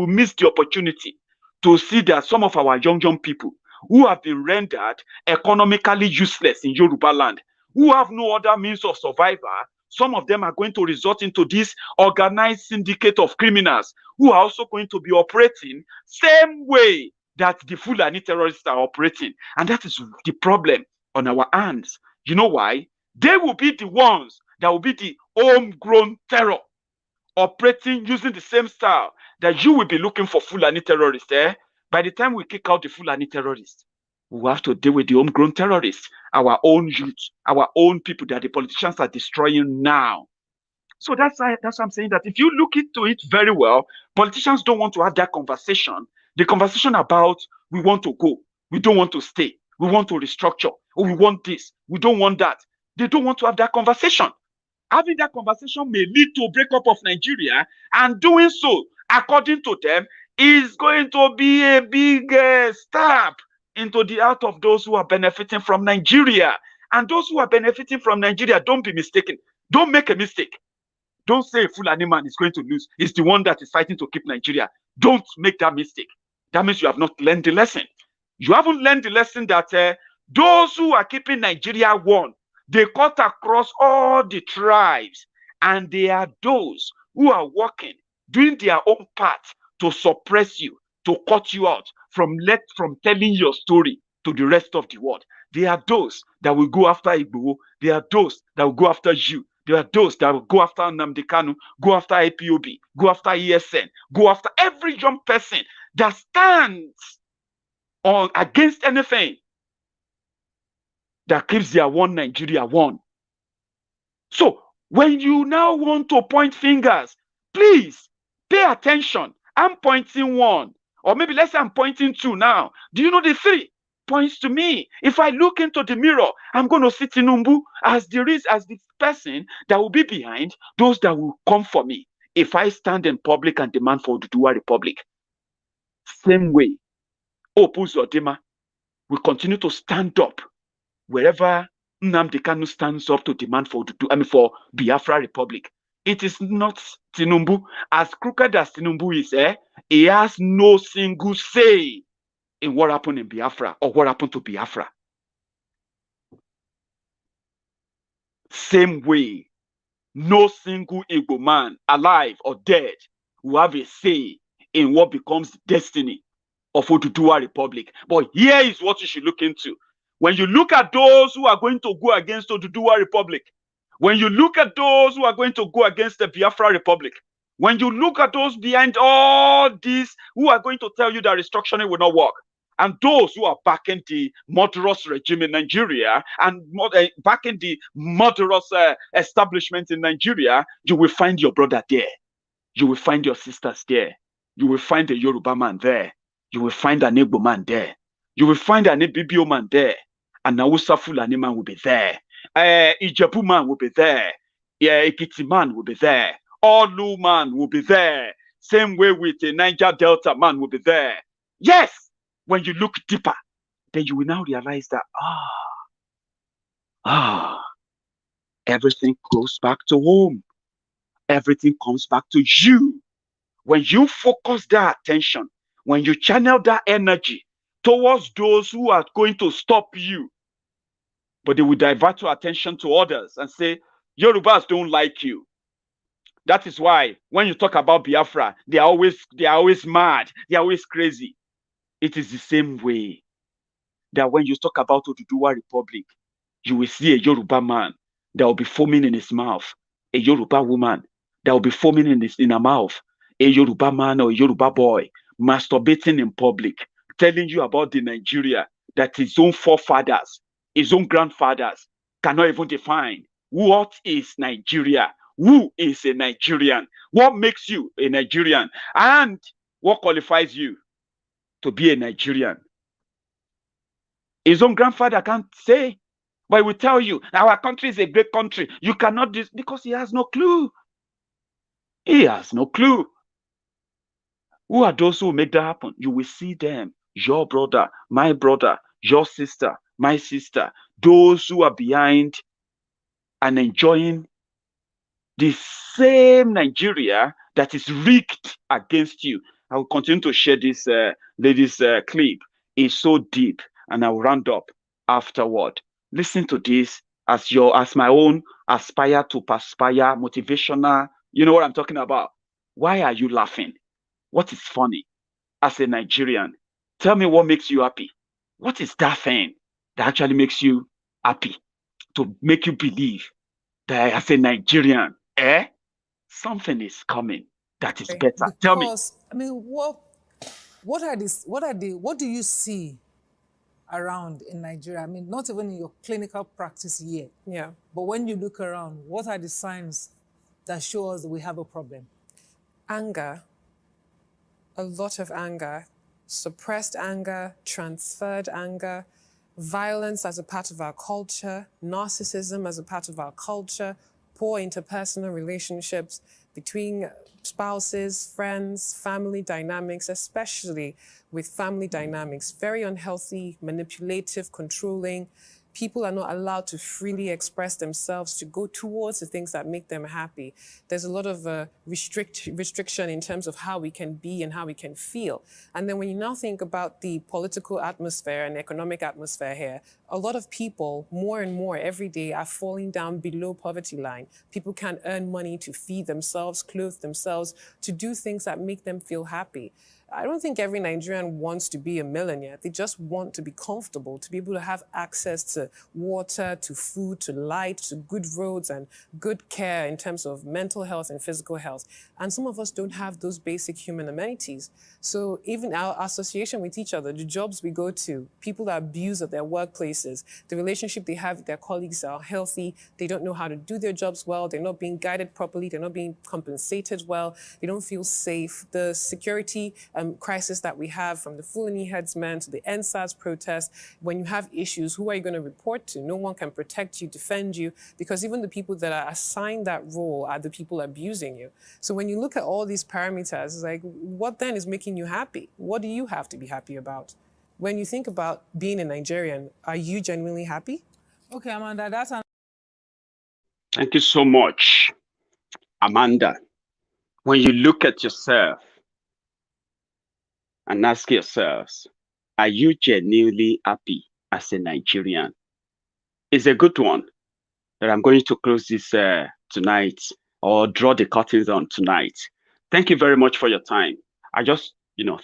miss the opportunity to see that some of our young people who have been rendered economically useless in Yorubaland, who have no other means of survival, some of them are going to resort into this organized syndicate of criminals who are also going to be operating same way that the Fulani terrorists are operating. And that is the problem on our hands. You know why? They will be the ones that will be the homegrown terror, operating using the same style that you will be looking for Fulani terrorists. By the time we kick out the Fulani terrorists, we will have to deal with the homegrown terrorists, our own youth, our own people that the politicians are destroying now. So that's why I'm saying that if you look into it very well, politicians don't want to have that conversation. The conversation about we want to go, we don't want to stay, we want to restructure, or we want this, we don't want that. They don't want to have that conversation. Having that conversation may lead to a breakup of Nigeria, and doing so, according to them, is going to be a big stab into the heart of those who are benefiting from Nigeria. And those who are benefiting from Nigeria, don't be mistaken. Don't make a mistake. Don't say a Fulani man is going to lose. It's the one that is fighting to keep Nigeria. Don't make that mistake. That means you have not learned the lesson. You haven't learned the lesson that those who are keeping Nigeria one, they cut across all the tribes, and they are those who are working, doing their own part to suppress you, to cut you out from telling your story to the rest of the world. They are those that will go after Igbo. They are those that will go after you. They are those that will go after Nnamdi Kanu, go after IPOB, go after ESN, go after every young person that stands on against anything that keeps their one Nigeria one. So when you now want to point fingers, please pay attention. I'm pointing one, or maybe let's say I'm pointing two now. Do you know the three points to me? If I look into the mirror, I'm going to see Tinubu as the person that will be behind those that will come for me if I stand in public and demand for Oduduwa Republic, same way, Uzodinma will continue to stand up wherever Nnamdi Kanu stands up to demand for for Biafra Republic. It is not Tinubu. As crooked as Tinubu is, he has no single say in what happened in Biafra or what happened to Biafra. Same way, no single Igbo man, alive or dead, will have a say in what becomes the destiny of Oduduwa Republic. But here is what you should look into. When you look at those who are going to go against Oduduwa Republic, when you look at those who are going to go against the Biafra Republic, when you look at those behind all this who are going to tell you that restructuring will not work, and those who are backing the murderous regime in Nigeria and backing the murderous establishment in Nigeria, you will find your brother there. You will find your sisters there. You will find a Yoruba man there. You will find an Igbo man there. You will find an Ibibio man there. An Hausa Fulani man will be there. Ijebu man will be there. Ekiti man will be there. Orlu man will be there. Same way with the Niger Delta man will be there. Yes, when you look deeper, then you will now realize that, everything goes back to home. Everything comes back to you. When you focus that attention, when you channel that energy towards those who are going to stop you, but they will divert your attention to others and say, Yorubas don't like you. That is why when you talk about Biafra, they are always mad. They are always crazy. It is the same way that when you talk about Oduduwa Republic, you will see a Yoruba man that will be foaming in his mouth, a Yoruba woman that will be foaming in her mouth, a Yoruba man or a Yoruba boy masturbating in public, telling you about the Nigeria that his own forefathers, his own grandfathers cannot even define. What is Nigeria? Who is a Nigerian? What makes you a Nigerian? And what qualifies you to be a Nigerian? His own grandfather can't say, but he will tell you, our country is a great country. You cannot do this, because he has no clue. He has no clue. Who are those who make that happen? You will see them, your brother, your sister, my sister, those who are behind and enjoying the same Nigeria that is rigged against you. I will continue to share this lady's clip. It's so deep, and I will round up afterward. Listen to this as my own aspire to perspire, motivational. You know what I'm talking about. Why are you laughing? What is funny? As a Nigerian, tell me what makes you happy. What is that thing that actually makes you happy? To make you believe that as a Nigerian, something is coming that is better. Because, tell me. I mean, what do you see around in Nigeria? I mean, not even in your clinical practice yet. Yeah. But when you look around, what are the signs that show us that we have a problem? Anger. A lot of anger. Suppressed anger, transferred anger, violence as a part of our culture, narcissism as a part of our culture, poor interpersonal relationships between spouses, friends, family dynamics, especially with family dynamics, very unhealthy, manipulative, controlling. People are not allowed to freely express themselves, to go towards the things that make them happy. There's a lot of restriction in terms of how we can be and how we can feel. And then when you now think about the political atmosphere and economic atmosphere here, a lot of people, more and more every day, are falling down below poverty line. People can't earn money to feed themselves, clothe themselves, to do things that make them feel happy. I don't think every Nigerian wants to be a millionaire. They just want to be comfortable, to be able to have access to water, to food, to light, to good roads and good care in terms of mental health and physical health. And some of us don't have those basic human amenities. So even our association with each other, the jobs we go to, people that abuse at their workplaces, the relationship they have with their colleagues are healthy, they don't know how to do their jobs well, they're not being guided properly, they're not being compensated well, they don't feel safe. The security crisis that we have, from the Fulani herdsmen to the NSAS protest. When you have issues, who are you going to report to? No one can protect you, defend you, because even the people that are assigned that role are the people abusing you. So when you look at all these parameters, it's like, what then is making you happy? What do you have to be happy about? When you think about being a Nigerian, are you genuinely happy? Okay, Amanda, that's an... Thank you so much, Amanda. When you look at yourself and ask yourselves, are you genuinely happy as a Nigerian? It's a good one that I'm going to close this tonight, or draw the curtains on tonight. Thank you very much for your time. I just,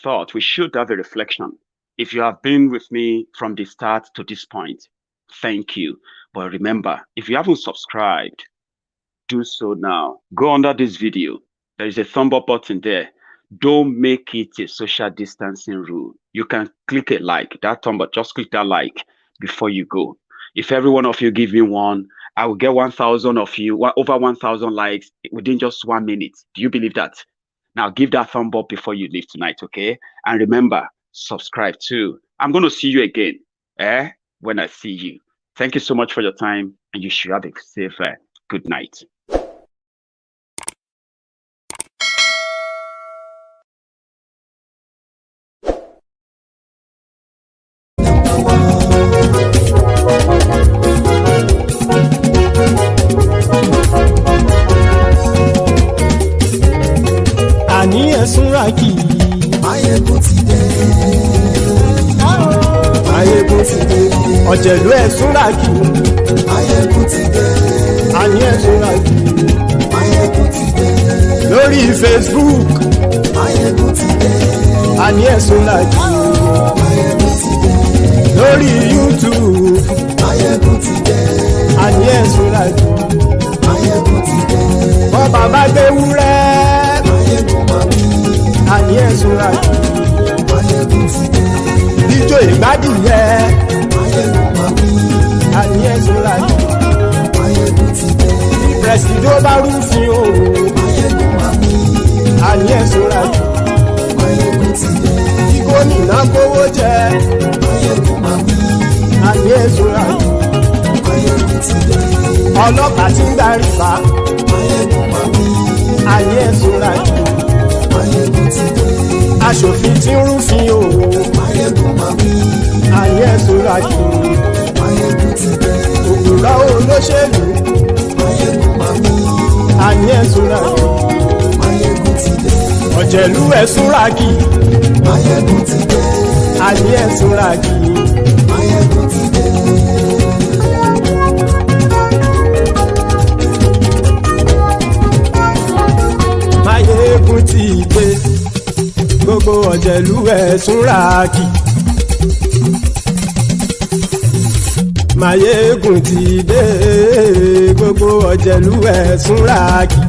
thought we should have a reflection. If you have been with me from the start to this point, thank you. But remember, if you haven't subscribed, do so now. Go under this video. There is a thumb up button there. Don't make it a social distancing rule. You can click a like, that thumb, but just click that like before you go. If every one of you give me one, I will get 1,000 of you, over 1,000 likes within just 1 minute. Do you believe that? Now give that thumb up before you leave tonight, okay? And remember, subscribe too. I'm going to see you again when I see you. Thank you so much for your time, and you should have a safe good night. Àní ẹ̀sùn ràkì. Maiyegun ti dé. Maiyegun ti dé. Ọ̀jẹ̀lú ẹ̀sùn ràkì. Maiyegun ti dé. Àní ẹ̀sùn ràkì. Maiyegun ti dé. Lórí Facebook. Maiyegun ti dé. Àní ẹ̀sùn ràkì. Maiyegun ti dé. Lórí YouTube. Maiyegun ti dé. Àní ẹ̀sùn ràkì. Maiyegun ti dé. Bọ́ bàbá gbé wúrẹ́. Àní ẹ̀sùn ràkì. Maiyegun ti dé. Ijó ìgbádìyẹ. Àní ẹ̀sùn ràkì. Maiyegun ti dé. Pẹ̀sìdó bá rúfin o. Àní ẹ̀sùn ràkì. Maiyegun ti dé. Kí gómìnà kówó jẹ. Àní ẹ̀sùn ràkì. Maiyegun ti dé. Ọlọ́pàá tí ń darí bá. Àní ẹ̀sùn ràkì. Maiyegun ti dé. Aṣòfin tí ń rúfin o. Àní ẹ̀sùn ràkì. Maiyegun ti dé. Òpùrọ́ olóṣèlú. Àní ẹ̀sùn ràkì. Maiyegun ti dé. Ọ̀jẹ̀lú ẹ̀sùn ràkì. Maiyegun ti dé. Àní ẹ̀sùn ràkì. Maiyegun ti dé. Maiyegun ti dé. Gbogbo ọ̀jẹ̀lú ẹ̀sùn ràkì. Maiyegun ti dé. Gbogbo ọ̀jẹ̀lú ẹ̀sùn ràkì.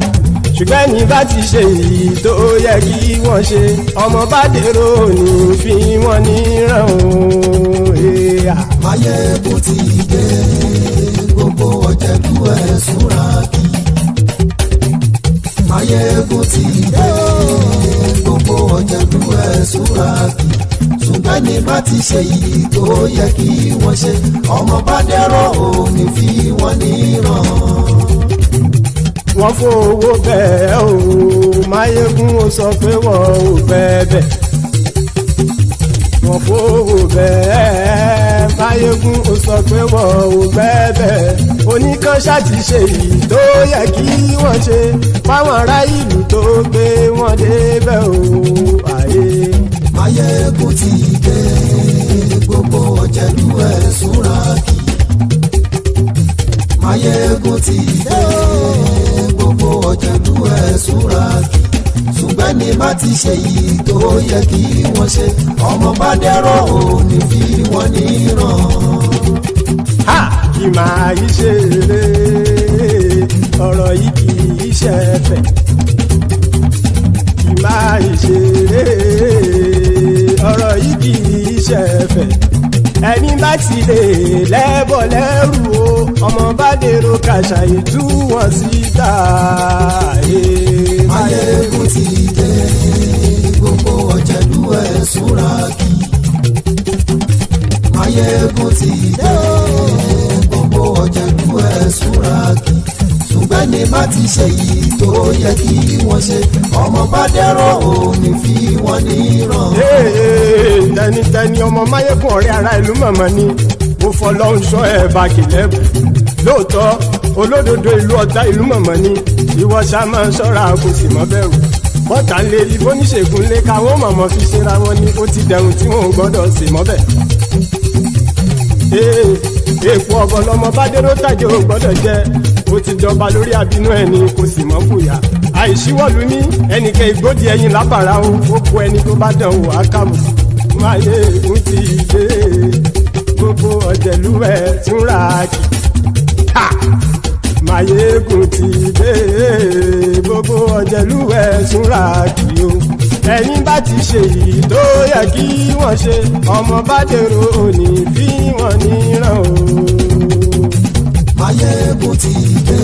Ṣùgbọ́n ní bá ti ṣe èyí tó yẹ kí wọ́n ṣe, ọmọ bá dèrò ní fi wọ́n níran o. Maiyegun ti dé. Gbogbo ọ̀jẹ̀lú ẹ̀sùn ràkì. Maiyegun ti dé. Gbogbo ọ̀jẹ̀lú ẹ̀sùn ràkì. Ṣùgbọ́n ní bá ti ṣe èyí tó yẹ kí wọ́n ṣe, ọmọ bá dèrò ní fi wọ́n níran. Wọ́n fowó bẹ́ẹ̀ o. Maiyegun ó sọ pé wọ́n ò fẹ́ bẹ́ẹ̀. Wọ́n fowó bẹ́ẹ̀. Maiyegun ó sọ pé wọ́n ò fẹ́ bẹ́ẹ̀. Oníkan ṣáàtì ṣe èyí tó yẹ kí wọ́n ṣe fáwọn ará ìlú tó gbé wọn débẹ̀ o. Maiyegun ti dé. Gbogbo ọ̀jẹ̀lú ẹ̀sùn ràkì. Maiyegun ti dé. Gbogbo ọ̀jẹ̀lú ẹ̀sùn ràkì. Ṣùgbọ́n ní bá ti ṣe yìí tó yẹ kí wọ́n ṣe, ọmọ bá dẹ́rọ̀ ò ní fi wọ́n níran. Kì máa yí ṣe eré, ọ̀rọ̀ yìí kì í ṣe ẹ̀fẹ̀. Kì máa yí ṣe eré, ọ̀rọ̀ yìí kì í ṣe ẹ̀fẹ̀. Ẹni bá ti lè lẹ́bọ̀ lẹ́rù o, ọmọ bá dèrò kàṣàyè tú wọn síta. Maiyegun ti dé. Gbogbo ọ̀jẹ̀lú ẹ̀ súnra kí. Maiyegun ti dé gbogbo ọ̀jẹ̀lú ẹ̀ súnra kí. ṣùgbọ́n ní bá ti ṣe yìí tó yẹ kí wọ́n ṣe ọmọ bá dẹ́rọ̀ òní fi wọ́n níran. tẹnitẹni ọmọ Maiyegun ọ̀rẹ́ ara ìlú mọ̀mọ́ ni mo fọlọ́run sọ ẹ̀ bá kìlẹ́bù lóòótọ́ olódodo ìlú ọ̀tá ìlú mọ̀mọ́ ni ìwọ ṣá máa ń ṣọ́ra kò sì mọ́ bẹ̀rù bọ́tà ń lé ibo níṣègùn lé káwọn mọ̀mọ́ fi ṣera wọn ni ó ti dẹrùn tí wọn ò gbọ́dọ̀ sì mọ́ bẹ̀. èèpo ọ̀bọ lọmọ bá dérò tàjẹ́ ò gbọ́dọ̀ jẹ́ ó ti jọba lórí àbínú ẹni kò sì mọ́ fòyà àìsíwọ́lu ní ẹnìkẹ́ ìgbódì ẹyin lábàrá ó kó ẹni tó bá dán wò á kàmù. Maiyegun ti dé gbogbo ọ̀jẹ̀lú ẹ̀ túnra kì. Maiyegun ti dé gbogbo ọ̀jẹ̀lú ẹ̀ túnra kì o. ẹ̀yin bá ti ṣe èyí tó yẹ kí wọ́n ṣe ọmọ bá dèrò òní fi wọ́n níran o. Maiyegun ti dé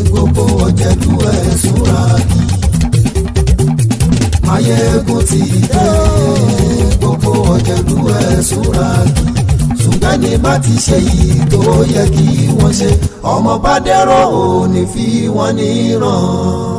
gbogbo ọ̀jẹ̀lú ẹ̀ túnra kì. Maiyegun ti dé gbogbo ọ̀jẹ̀lú ẹ̀ túnra kì. ṣùgbọ́n ní bá ti ṣe yìí tó yẹ kí wọ́n ṣe ọmọ bá dẹ́rọ̀ òní fi wọ́n níran.